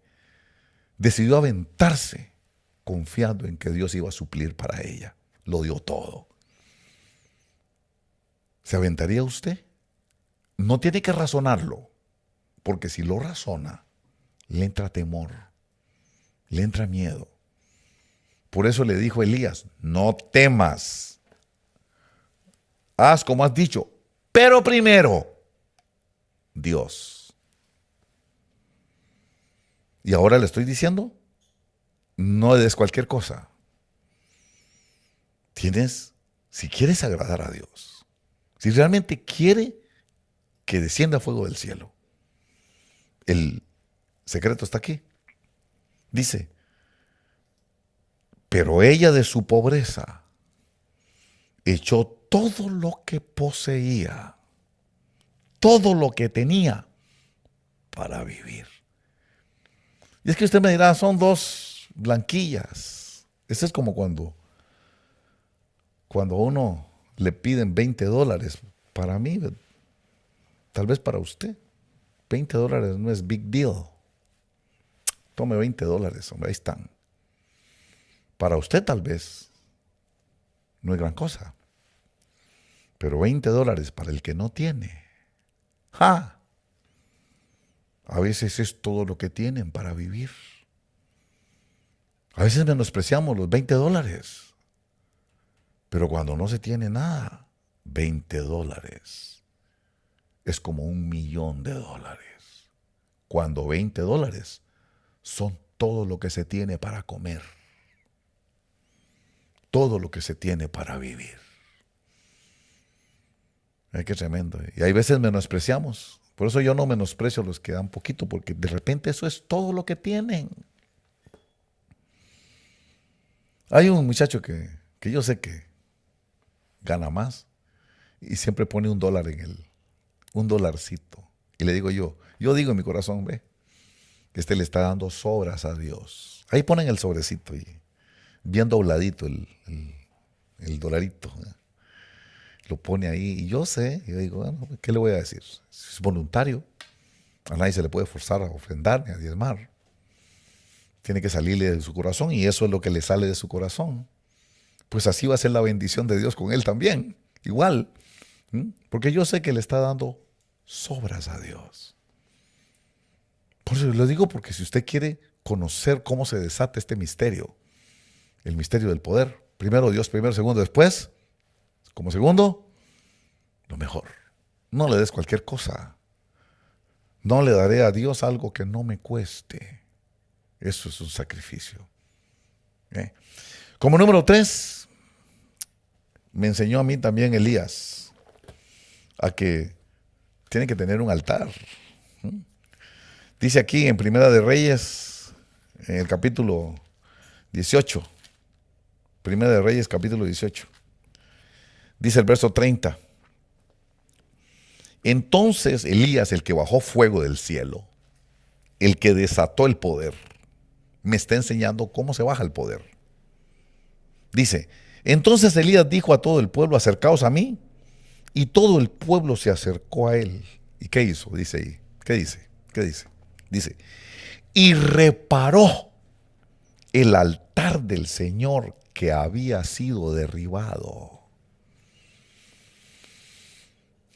[SPEAKER 1] decidió aventarse confiando en que Dios iba a suplir para ella. Lo dio todo. ¿Se aventaría usted? No tiene que razonarlo, porque si lo razona, le entra temor, le entra miedo. Por eso le dijo Elías, no temas, haz como has dicho, pero primero, Dios. Y ahora le estoy diciendo, no des cualquier cosa. Si quieres agradar a Dios, si realmente quiere que descienda fuego del cielo, el secreto está aquí. Dice, pero ella de su pobreza echó todo lo que poseía, todo lo que tenía para vivir. Y es que usted me dirá, son 2 blanquillas. Eso es como cuando a uno le piden $20. Para mí, tal vez para usted, $20 no es big deal. Tome $20, hombre, ahí están. Para usted tal vez no es gran cosa. Pero $20 para el que no tiene. ¡Ja! A veces es todo lo que tienen para vivir. A veces menospreciamos los $20. Pero cuando no se tiene nada, $20 es como $1.000.000. Cuando $20 son todo lo que se tiene para comer. Todo lo que se tiene para vivir. Ay, qué tremendo. Y hay veces menospreciamos. Por eso yo no menosprecio a los que dan poquito, porque de repente eso es todo lo que tienen. Hay un muchacho que yo sé que gana más y siempre pone $1 un dolarcito. Y le digo yo digo en mi corazón, ve, que le está dando sobras a Dios. Ahí ponen el sobrecito y bien dobladito el dolarito, ¿eh? Lo pone ahí y yo digo, bueno, ¿qué le voy a decir? Es voluntario, a nadie se le puede forzar a ofrendar ni a diezmar. Tiene que salirle de su corazón y eso es lo que le sale de su corazón. Pues así va a ser la bendición de Dios con él también, igual. Porque yo sé que le está dando sobras a Dios. Por eso lo digo, porque si usted quiere conocer cómo se desata este misterio, el misterio del poder, primero Dios, primero, segundo, después, como segundo, lo mejor. No le des cualquier cosa. No le daré a Dios algo que no me cueste. Eso es un sacrificio. Como número 3, me enseñó a mí también Elías a que tiene que tener un altar. Dice aquí en Primera de Reyes, en el capítulo 18, Primera de Reyes, capítulo 18, dice el verso 30. Entonces Elías, el que bajó fuego del cielo, el que desató el poder, me está enseñando cómo se baja el poder. Dice, entonces Elías dijo a todo el pueblo, acercaos a mí, y todo el pueblo se acercó a él. ¿Y qué hizo? Dice ahí. ¿Qué dice? Dice, y reparó el altar del Señor que había sido derribado.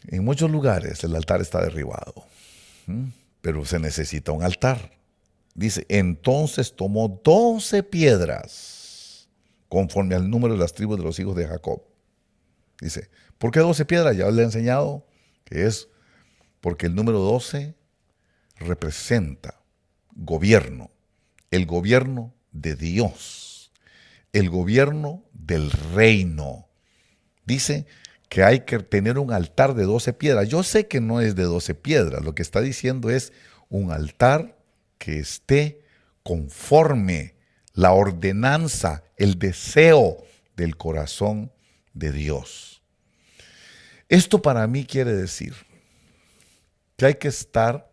[SPEAKER 1] En muchos lugares el altar está derribado, pero se necesita un altar. Dice, entonces tomó 12 piedras, conforme al número de las tribus de los hijos de Jacob. Dice, ¿por qué 12 piedras? Ya le he enseñado que es porque el número 12 representa gobierno, el gobierno de Dios, el gobierno del reino. Dice que hay que tener un altar de 12 piedras. Yo sé que no es de 12 piedras, lo que está diciendo es un altar que esté conforme la ordenanza, el deseo del corazón de Dios. Esto para mí quiere decir que hay que estar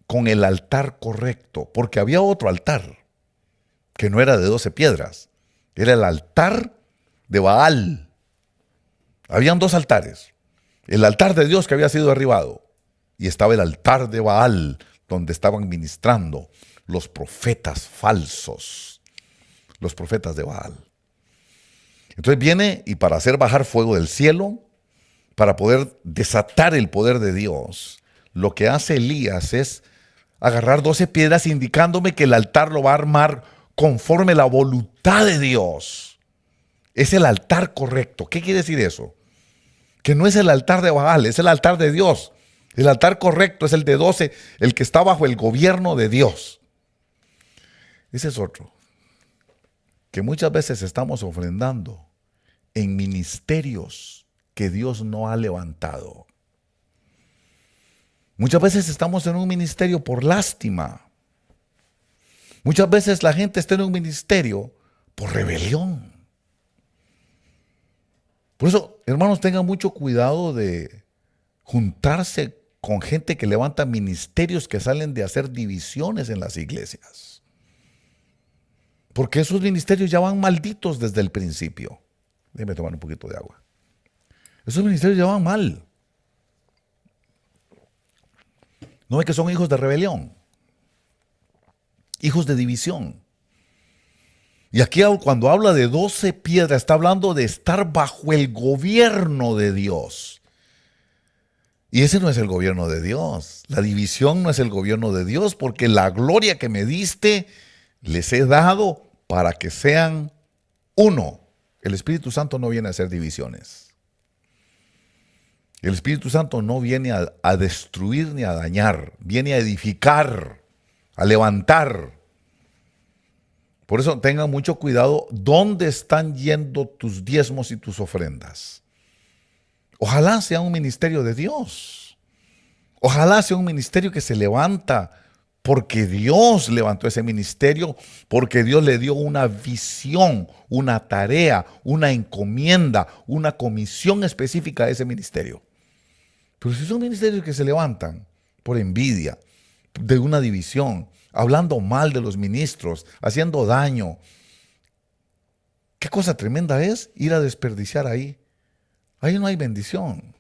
[SPEAKER 1] con el altar correcto, porque había otro altar que no era de 12 piedras, era el altar de Baal. Habían 2 altares, el altar de Dios que había sido derribado y estaba el altar de Baal, donde estaban ministrando los profetas falsos, los profetas de Baal. Entonces viene, y para hacer bajar fuego del cielo, para poder desatar el poder de Dios, lo que hace Elías es agarrar 12 piedras indicándome que el altar lo va a armar conforme la voluntad de Dios. Es el altar correcto. ¿Qué quiere decir eso? Que no es el altar de Baal, es el altar de Dios. El altar correcto es el de 12, el que está bajo el gobierno de Dios. Ese es otro. Que muchas veces estamos ofrendando en ministerios que Dios no ha levantado. Muchas veces estamos en un ministerio por lástima. Muchas veces la gente está en un ministerio por rebelión. Por eso, hermanos, tengan mucho cuidado de juntarse con gente que levanta ministerios que salen de hacer divisiones en las iglesias. Porque esos ministerios ya van malditos desde el principio. Déjeme tomar un poquito de agua. Esos ministerios ya van mal. ¿No ve que son hijos de rebelión? Hijos de división. Y aquí cuando habla de 12 piedras, está hablando de estar bajo el gobierno de Dios. Y ese no es el gobierno de Dios. La división no es el gobierno de Dios, porque la gloria que me diste les he dado para que sean uno. El Espíritu Santo no viene a hacer divisiones. El Espíritu Santo no viene a destruir ni a dañar, viene a edificar, a levantar. Por eso tengan mucho cuidado dónde están yendo tus diezmos y tus ofrendas. Ojalá sea un ministerio de Dios. Ojalá sea un ministerio que se levanta porque Dios levantó ese ministerio, porque Dios le dio una visión, una tarea, una encomienda, una comisión específica a ese ministerio. Pero si son ministerios que se levantan por envidia, de una división, hablando mal de los ministros, haciendo daño, qué cosa tremenda es ir a desperdiciar ahí. Ahí no hay bendición.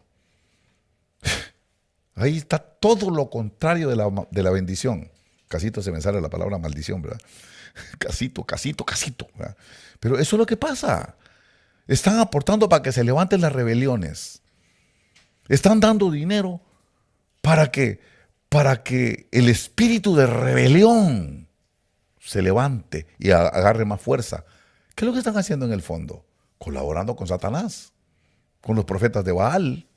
[SPEAKER 1] Ahí está todo lo contrario de la bendición. Casito se me sale la palabra maldición, ¿verdad? Casito, ¿verdad? Pero eso es lo que pasa. Están aportando para que se levanten las rebeliones. Están dando dinero para que el espíritu de rebelión se levante y agarre más fuerza. ¿Qué es lo que están haciendo en el fondo? Colaborando con Satanás, con los profetas de Baal,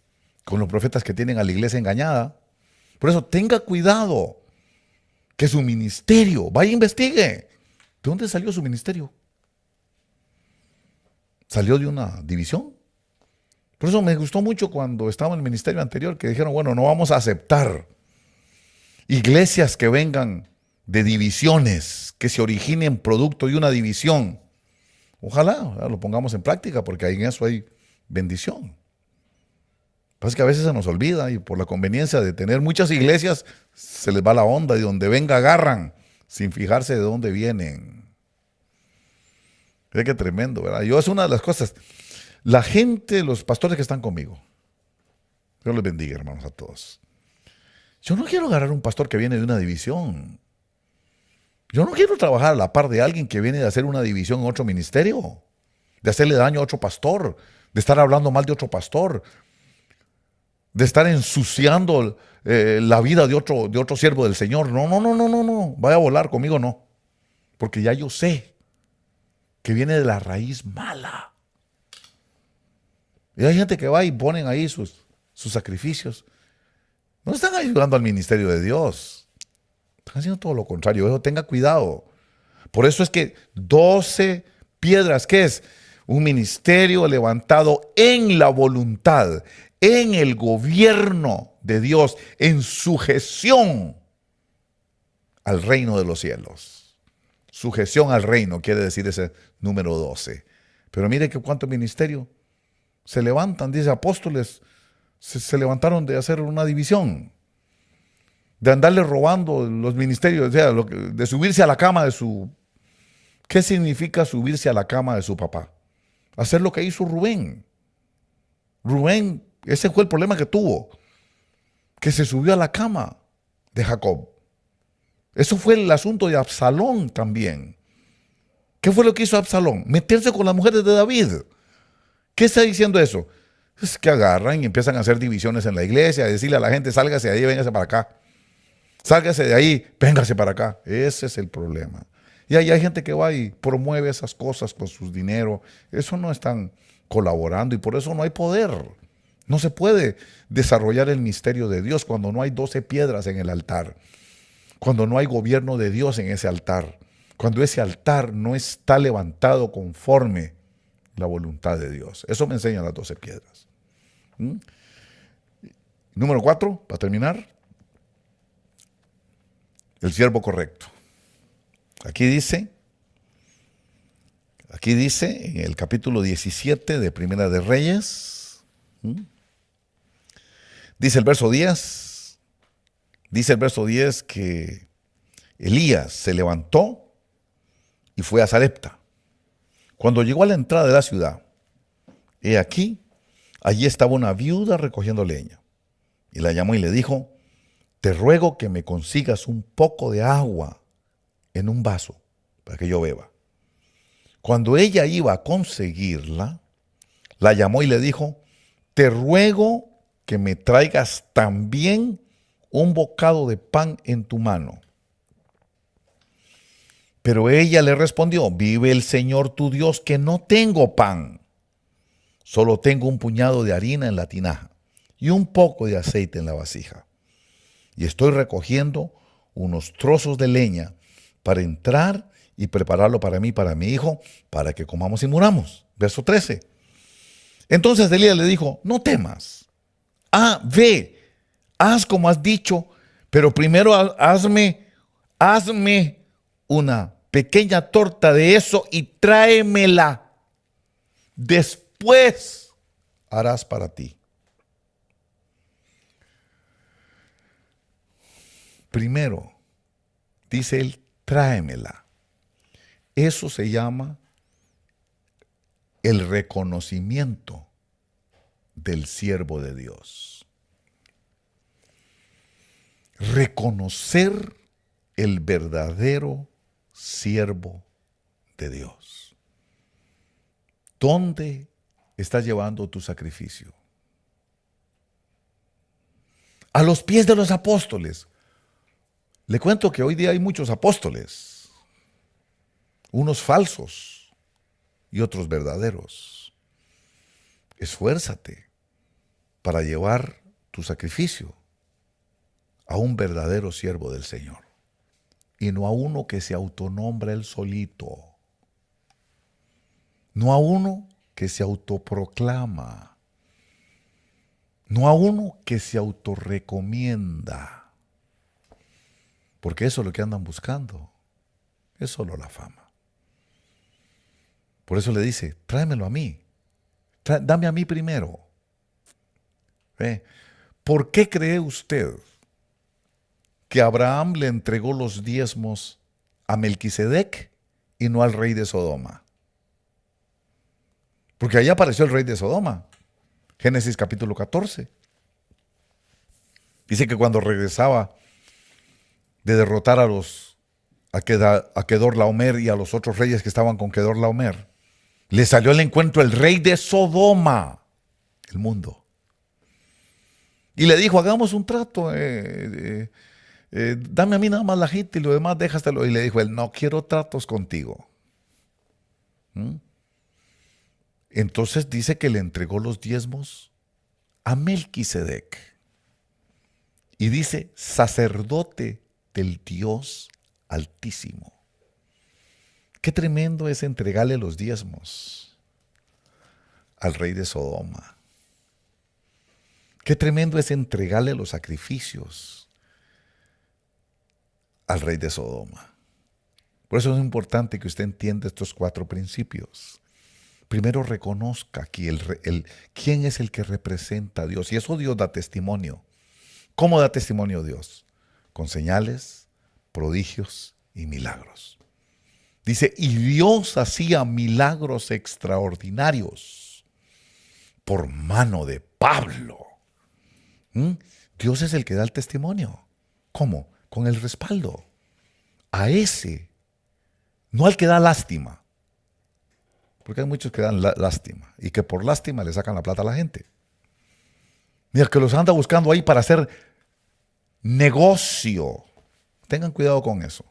[SPEAKER 1] con los profetas que tienen a la iglesia engañada. Por eso tenga cuidado que su ministerio, vaya e investigue. ¿De dónde salió su ministerio? ¿Salió de una división? Por eso me gustó mucho cuando estaba en el ministerio anterior que dijeron, bueno, no vamos a aceptar iglesias que vengan de divisiones, que se originen producto de una división. Ojalá lo pongamos en práctica porque ahí en eso hay bendición. Pasa que a veces se nos olvida y por la conveniencia de tener muchas iglesias se les va la onda y donde venga agarran sin fijarse de dónde vienen. Es que tremendo, ¿verdad? Es una de las cosas. La gente, los pastores que están conmigo, Dios les bendiga, hermanos, a todos. Yo no quiero agarrar un pastor que viene de una división. Yo no quiero trabajar a la par de alguien que viene de hacer una división en otro ministerio, de hacerle daño a otro pastor, de estar hablando mal de otro pastor, de estar ensuciando la vida de otro siervo del Señor. No. Vaya a volar, conmigo no. Porque ya yo sé que viene de la raíz mala. Y hay gente que va y ponen ahí sus sacrificios. No están ayudando al ministerio de Dios. Están haciendo todo lo contrario. Eso, tenga cuidado. Por eso es que 12 piedras, ¿qué es? Un ministerio levantado en la voluntad, en el gobierno de Dios, en sujeción al reino de los cielos. Sujeción al reino quiere decir ese número 12. Pero mire que cuánto ministerio se levantan, dice apóstoles, se levantaron de hacer una división, de andarle robando los ministerios, o sea, de subirse a la cama de su... ¿Qué significa subirse a la cama de su papá? Hacer lo que hizo Rubén. Rubén, ese fue el problema que tuvo. que se subió a la cama de Jacob. Eso fue el asunto de Absalón también. ¿Qué fue lo que hizo Absalón? Meterse con las mujeres de David. ¿Qué está diciendo eso? Es que agarran y empiezan a hacer divisiones en la iglesia, a decirle a la gente, sálgase de ahí, véngase para acá. Sálgase de ahí, véngase para acá. Ese es el problema. Y ahí hay gente que va y promueve esas cosas con sus dinero. Eso no están colaborando y por eso no hay poder. No se puede desarrollar el misterio de Dios cuando no hay 12 piedras en el altar. Cuando no hay gobierno de Dios en ese altar. Cuando ese altar no está levantado conforme la voluntad de Dios. Eso me enseñan las 12 piedras. Número 4, para terminar. El siervo correcto. Aquí dice en el capítulo 17 de Primera de Reyes, dice el verso 10 que Elías se levantó y fue a Sarepta. Cuando llegó a la entrada de la ciudad, he aquí, allí estaba una viuda recogiendo leña. Y la llamó y le dijo, te ruego que me consigas un poco de agua en un vaso para que yo beba. Cuando ella iba a conseguirla, la llamó y le dijo, te ruego que me traigas también un bocado de pan en tu mano. Pero ella le respondió, vive el Señor tu Dios que no tengo pan. Solo tengo un puñado de harina en la tinaja y un poco de aceite en la vasija. Y estoy recogiendo unos trozos de leña para entrar y prepararlo para mí y para mi hijo, para que comamos y muramos. Verso 13. Entonces Elías le dijo, no temas. Ve, haz como has dicho, pero primero hazme una pequeña torta de eso y tráemela. Después harás para ti. Primero, dice él, tráemela. Eso se llama el reconocimiento del siervo de Dios. Reconocer el verdadero siervo de Dios. ¿Dónde estás llevando tu sacrificio? A los pies de los apóstoles. Le cuento que hoy día hay muchos apóstoles, unos falsos y otros verdaderos. Esfuérzate para llevar tu sacrificio a un verdadero siervo del Señor y no a uno que se autonombra él solito, no a uno que se autoproclama, no a uno que se autorrecomienda. Porque eso es lo que andan buscando. Es solo la fama. Por eso le dice, tráemelo a mí. Dame a mí primero. ¿Por qué cree usted que Abraham le entregó los diezmos a Melquisedec y no al rey de Sodoma? Porque ahí apareció el rey de Sodoma. Génesis capítulo 14. Dice que cuando regresaba de derrotar a Kedorlaomer y a los otros reyes que estaban con Kedorlaomer, le salió al encuentro el rey de Sodoma, el mundo. Y le dijo, hagamos un trato, dame a mí nada más la gente y lo demás déjastelo. Y le dijo él, no quiero tratos contigo. Entonces dice que le entregó los diezmos a Melquisedec. Y dice, sacerdote del Dios Altísimo. Qué tremendo es entregarle los diezmos al rey de Sodoma. Qué tremendo es entregarle los sacrificios al rey de Sodoma. Por eso es importante que usted entienda estos 4 principios. Primero reconozca aquí quién es el que representa a Dios. Y eso Dios da testimonio. ¿Cómo da testimonio Dios? Con señales, prodigios y milagros. Dice, y Dios hacía milagros extraordinarios por mano de Pablo. Dios es el que da el testimonio. ¿Cómo? Con el respaldo. A ese, no al que da lástima. Porque hay muchos que dan lástima y que por lástima le sacan la plata a la gente. Ni al que los anda buscando ahí para hacer negocio. Tengan cuidado con eso.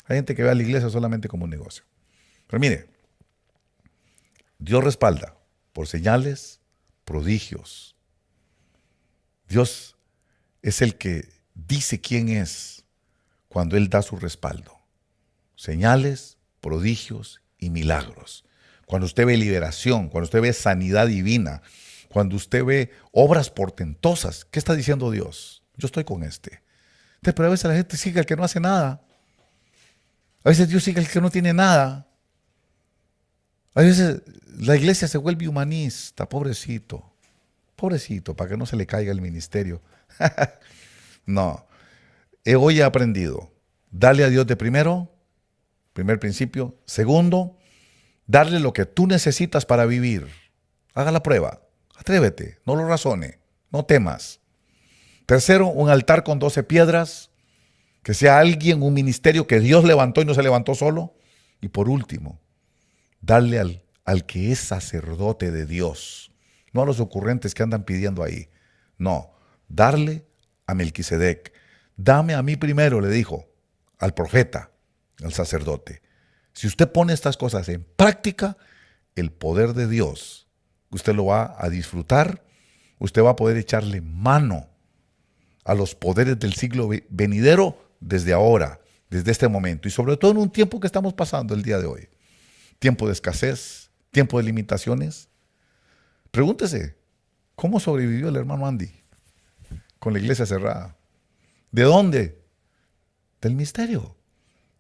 [SPEAKER 1] Hay gente que ve a la iglesia solamente como un negocio. Pero mire, Dios respalda por señales, prodigios. Dios es el que dice quién es cuando Él da su respaldo. Señales, prodigios y milagros. Cuando usted ve liberación, cuando usted ve sanidad divina, cuando usted ve obras portentosas, ¿qué está diciendo Dios? Yo estoy con este. Pero a veces la gente sigue al que no hace nada. A veces Dios sigue al que no tiene nada. A veces la iglesia se vuelve humanista, pobrecito. Pobrecito, para que no se le caiga el ministerio. No. Hoy he aprendido. Dale a Dios de primero, primer principio. Segundo, darle lo que tú necesitas para vivir. Haga la prueba. Atrévete, no lo razone, no temas. Tercero, un altar con 12 piedras, que sea alguien, un ministerio que Dios levantó y no se levantó solo. Y por último, darle al que es sacerdote de Dios, no a los ocurrentes que andan pidiendo ahí. No, darle a Melquisedec. Dame a mí primero, le dijo, al profeta, al sacerdote. Si usted pone estas cosas en práctica, el poder de Dios, usted lo va a disfrutar, usted va a poder echarle mano a los poderes del siglo venidero desde ahora, desde este momento, y sobre todo en un tiempo que estamos pasando el día de hoy. Tiempo de escasez, tiempo de limitaciones. Pregúntese, ¿cómo sobrevivió el hermano Andy con la iglesia cerrada? ¿De dónde? Del misterio,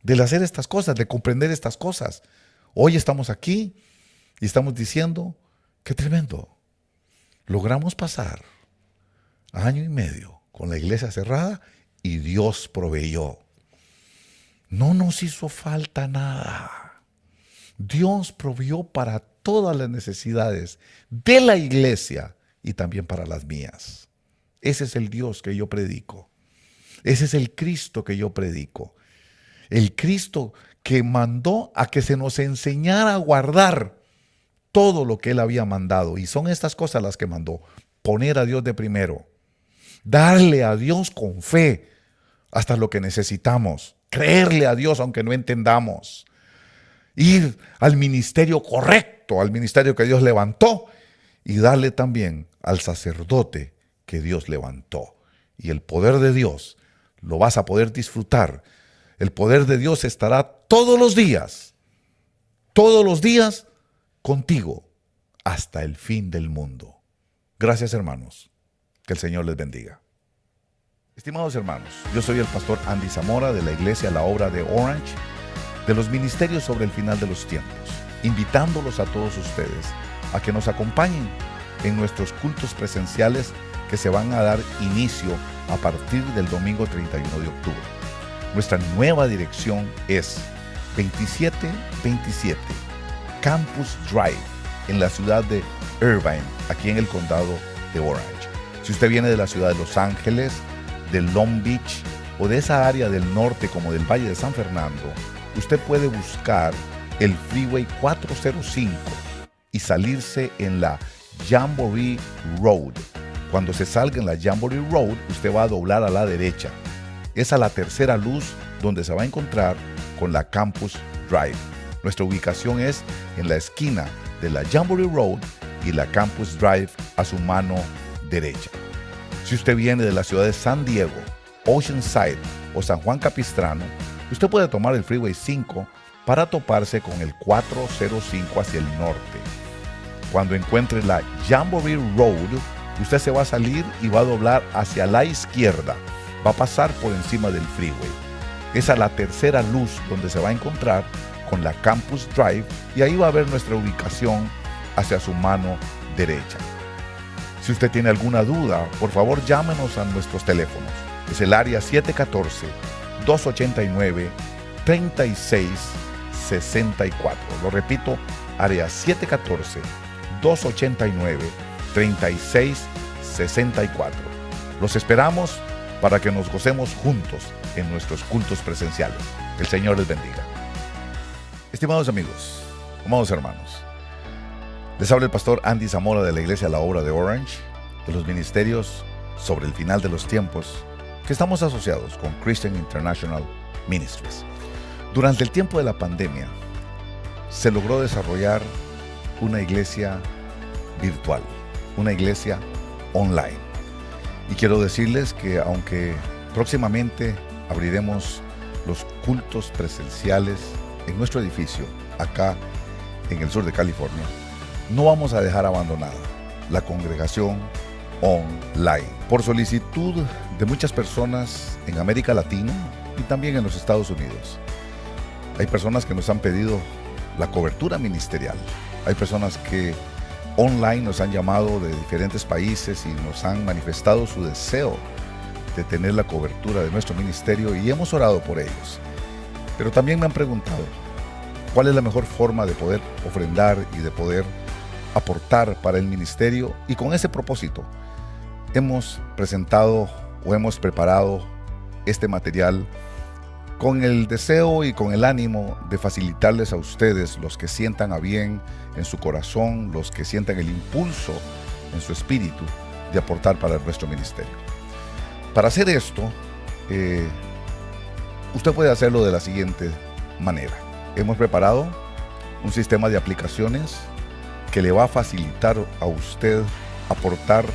[SPEAKER 1] del hacer estas cosas, de comprender estas cosas. Hoy estamos aquí y estamos diciendo, qué tremendo. Logramos pasar año y medio con la iglesia cerrada y Dios proveyó. No nos hizo falta nada. Dios proveyó para todas las necesidades de la iglesia y también para las mías. Ese es el Dios que yo predico. Ese es el Cristo que yo predico. El Cristo que mandó a que se nos enseñara a guardar todo lo que Él había mandado. Y son estas cosas las que mandó. Poner a Dios de primero. Darle a Dios con fe hasta lo que necesitamos. Creerle a Dios aunque no entendamos. Ir al ministerio correcto, al ministerio que Dios levantó. Y darle también al sacerdote que Dios levantó. Y el poder de Dios lo vas a poder disfrutar. El poder de Dios estará todos los días contigo hasta el fin del mundo. Gracias, hermanos. Que el Señor les bendiga. Estimados hermanos, yo soy el pastor Andy Zamora de la iglesia La Obra de Orange, de los ministerios sobre el final de los tiempos, invitándolos a todos ustedes a que nos acompañen en nuestros cultos presenciales que se van a dar inicio a partir del domingo 31 de octubre. Nuestra nueva dirección es 2727 Campus Drive en la ciudad de Irvine, aquí en el condado de Orange. Si usted viene de la ciudad de Los Ángeles, de Long Beach o de esa área del norte como del Valle de San Fernando, usted puede buscar el Freeway 405 y salirse en la Jamboree Road. Cuando se salga en la Jamboree Road, usted va a doblar a la derecha. Es a la tercera luz donde se va a encontrar con la Campus Drive. Nuestra ubicación es en la esquina de la Jamboree Road y la Campus Drive a su mano derecha. Si usted viene de la ciudad de San Diego, Oceanside o San Juan Capistrano, usted puede tomar el Freeway 5 para toparse con el 405 hacia el norte. Cuando encuentre la Jamboree Road, usted se va a salir y va a doblar hacia la izquierda. Va a pasar por encima del freeway. Es a la tercera luz donde se va a encontrar con la Campus Drive y ahí va a ver nuestra ubicación hacia su mano derecha. Si usted tiene alguna duda, por favor llámenos a nuestros teléfonos. Es el área 714-289-3664. Lo repito, área 714-289-3664. Los esperamos para que nos gocemos juntos en nuestros cultos presenciales. El Señor les bendiga. Estimados amigos, amados hermanos, les habla el pastor Andy Zamora de la Iglesia La Obra de Orange, de los ministerios sobre el final de los tiempos, que estamos asociados con Christian International Ministries. Durante el tiempo de la pandemia, se logró desarrollar una iglesia virtual, una iglesia online. Y quiero decirles que aunque próximamente abriremos los cultos presenciales en nuestro edificio, acá en el sur de California, no vamos a dejar abandonada la congregación online. Por solicitud de muchas personas en América Latina y también en los Estados Unidos, hay personas que nos han pedido la cobertura ministerial. Hay personas que online nos han llamado de diferentes países y nos han manifestado su deseo de tener la cobertura de nuestro ministerio y hemos orado por ellos. Pero también me han preguntado cuál es la mejor forma de poder ofrendar y de poder aportar para el ministerio, y con ese propósito hemos presentado o hemos preparado este material con el deseo y con el ánimo de facilitarles a ustedes, los que sientan a bien en su corazón, los que sientan el impulso en su espíritu de aportar para nuestro ministerio. Para hacer esto, usted puede hacerlo de la siguiente manera. Hemos preparado un sistema de aplicaciones que le va a facilitar a usted aportar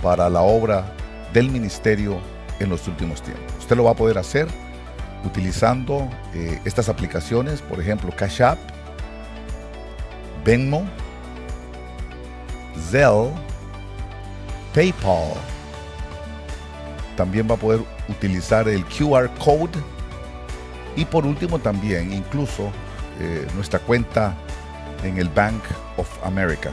[SPEAKER 1] para la obra del ministerio en los últimos tiempos. Usted lo va a poder hacer utilizando estas aplicaciones, por ejemplo, Cash App, Venmo, Zelle, PayPal. También va a poder utilizar el QR Code y por último también incluso nuestra cuenta en el Bank of America,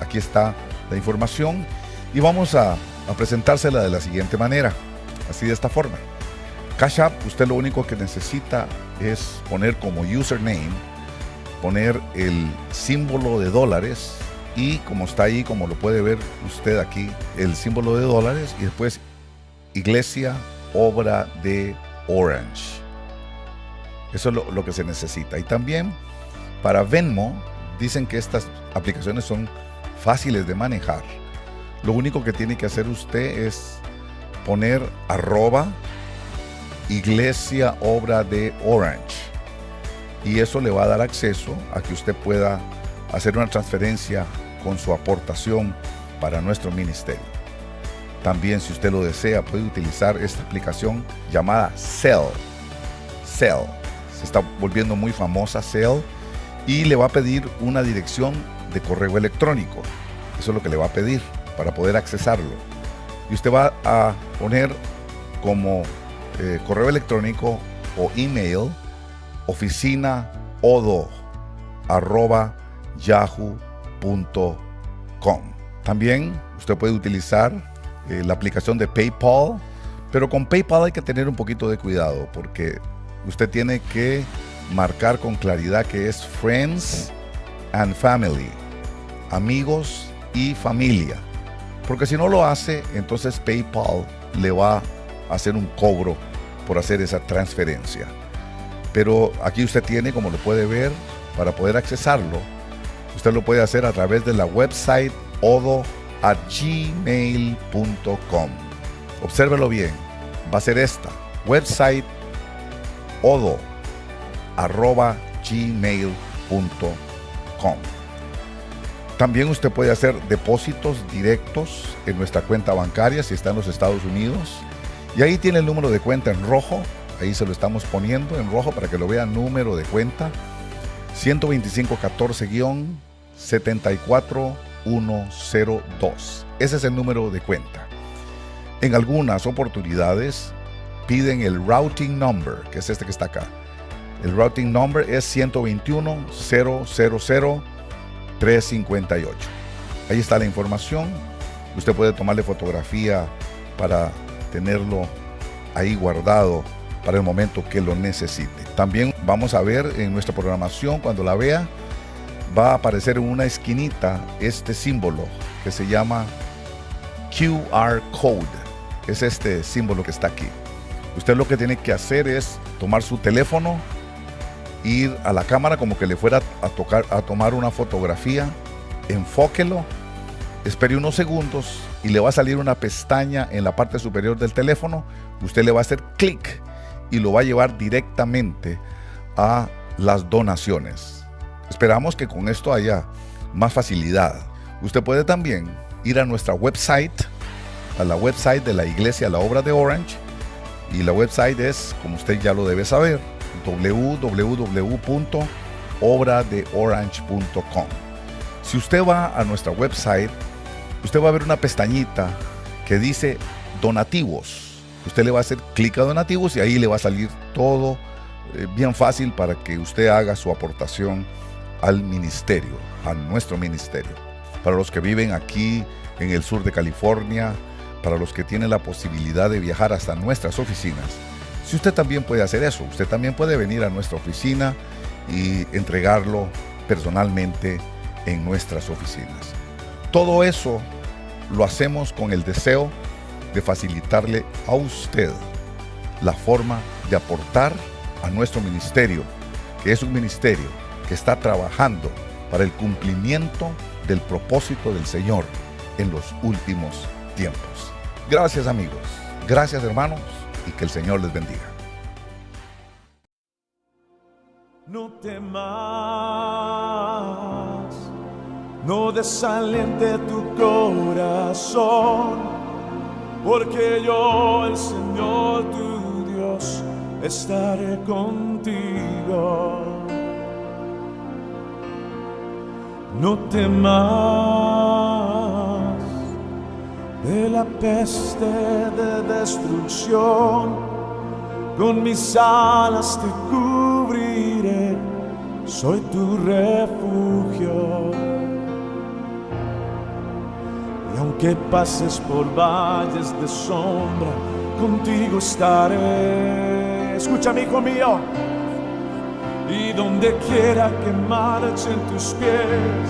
[SPEAKER 1] Aquí está la información y vamos a presentársela de la siguiente manera, así de esta forma. Cash App, usted lo único que necesita es poner como username, poner el símbolo de dólares y como está ahí, como lo puede ver usted aquí, el símbolo de dólares y después Iglesia Obra de Orange. Eso es lo que se necesita. Y también para Venmo, dicen que estas aplicaciones son fáciles de manejar. Lo único que tiene que hacer usted es poner @Iglesia Obra de Orange y eso le va a dar acceso a que usted pueda hacer una transferencia con su aportación para nuestro ministerio. También, si usted lo desea, puede utilizar esta aplicación llamada Zelle. Se está volviendo muy famosa Zelle y le va a pedir una dirección de correo electrónico. Eso es lo que le va a pedir para poder accesarlo. Y usted va a poner como correo electrónico o email oficinaodo@yahoo.com. También usted puede utilizar la aplicación de PayPal, pero con PayPal hay que tener un poquito de cuidado porque usted tiene que marcar con claridad que es Friends and Family, amigos y familia, porque si no lo hace, entonces PayPal le va a hacer un cobro por hacer esa transferencia. Pero aquí usted tiene, como lo puede ver, para poder accesarlo, usted lo puede hacer a través de la website odo@gmail.com. Obsérvelo bien, va a ser esta website odo@gmail.com. También usted puede hacer depósitos directos en nuestra cuenta bancaria si está en los Estados Unidos. Y ahí tiene el número de cuenta en rojo. Ahí se lo estamos poniendo en rojo para que lo vea. Número de cuenta 125-14-74102. Ese es el número de cuenta. En algunas oportunidades piden el routing number, que es este que está acá. El routing number es 121-000-358. Ahí está la información. Usted puede tomarle fotografía para tenerlo ahí guardado para el momento que lo necesite. También vamos a ver en nuestra programación, cuando la vea, va a aparecer en una esquinita este símbolo que se llama QR code. Es este símbolo que está aquí. Usted lo que tiene que hacer es tomar su teléfono, ir a la cámara como que le fuera a tomar una fotografía, enfóquelo, espere unos segundos y le va a salir una pestaña en la parte superior del teléfono. Usted le va a hacer clic y lo va a llevar directamente a las donaciones. Esperamos que con esto haya más facilidad. Usted puede también ir a nuestra website, a la website de la Iglesia La Obra de Orange, y la website es, como usted ya lo debe saber, www.obradeorange.com. Si usted va a nuestra website, usted va a ver una pestañita que dice donativos. Usted le va a hacer clic a donativos y ahí le va a salir todo bien fácil para que usted haga su aportación al ministerio, a nuestro ministerio. Para los que viven aquí en el sur de California, para los que tienen la posibilidad de viajar hasta nuestras oficinas, si usted también puede hacer eso, usted también puede venir a nuestra oficina y entregarlo personalmente en nuestras oficinas. Todo eso lo hacemos con el deseo de facilitarle a usted la forma de aportar a nuestro ministerio, que es un ministerio que está trabajando para el cumplimiento del propósito del Señor en los últimos tiempos. Gracias, amigos. Gracias, hermanos, y que el Señor les bendiga.
[SPEAKER 2] No temas, no desaliente tu corazón, porque yo, el Señor tu Dios, estaré contigo. No temas de la peste de destrucción, con mis alas te cubriré, soy tu refugio. Y aunque pases por valles de sombra, contigo estaré. Escúchame, hijo mío. Y donde quiera que marchen tus pies,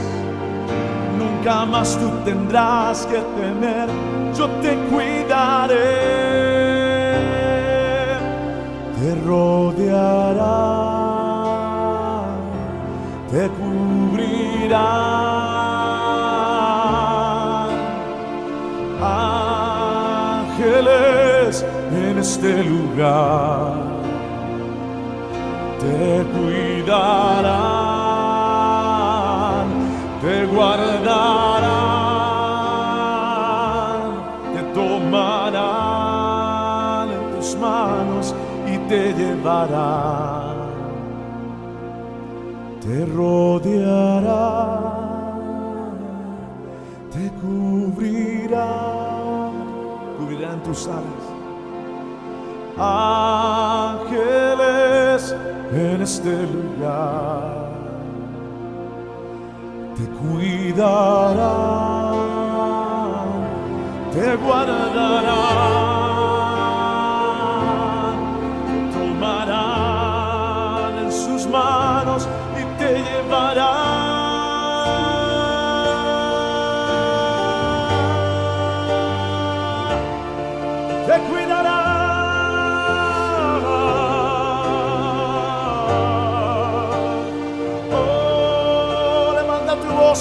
[SPEAKER 2] nunca más tú tendrás que temer, yo te cuidaré. Te rodeará, te cubrirá, ángeles en este lugar te cuidarán, te guardarán, te tomarán en tus manos y te llevarán, te rodearán, te cubrirán tus alas. Ángeles en este lugar te cuidarán, te guardarán, te tomarán en sus manos y te llevarán. Te cuidarán.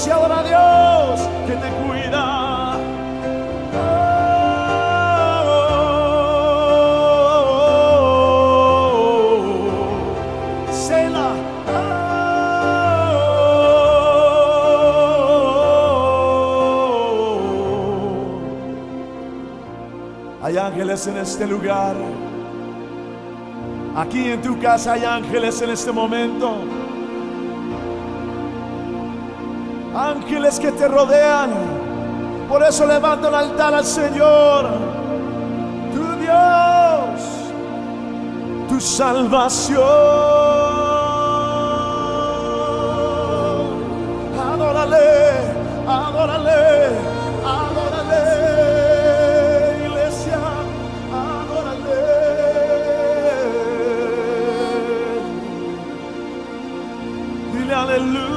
[SPEAKER 2] Y adora a Dios que te cuida. Selah. Hay ángeles en este lugar. Aquí en tu casa hay ángeles en este momento. Ángeles que te rodean. Por eso levanta el altar al Señor, tu Dios, tu salvación. Adórale, adórale, adórale, iglesia, adórale. Dile aleluya.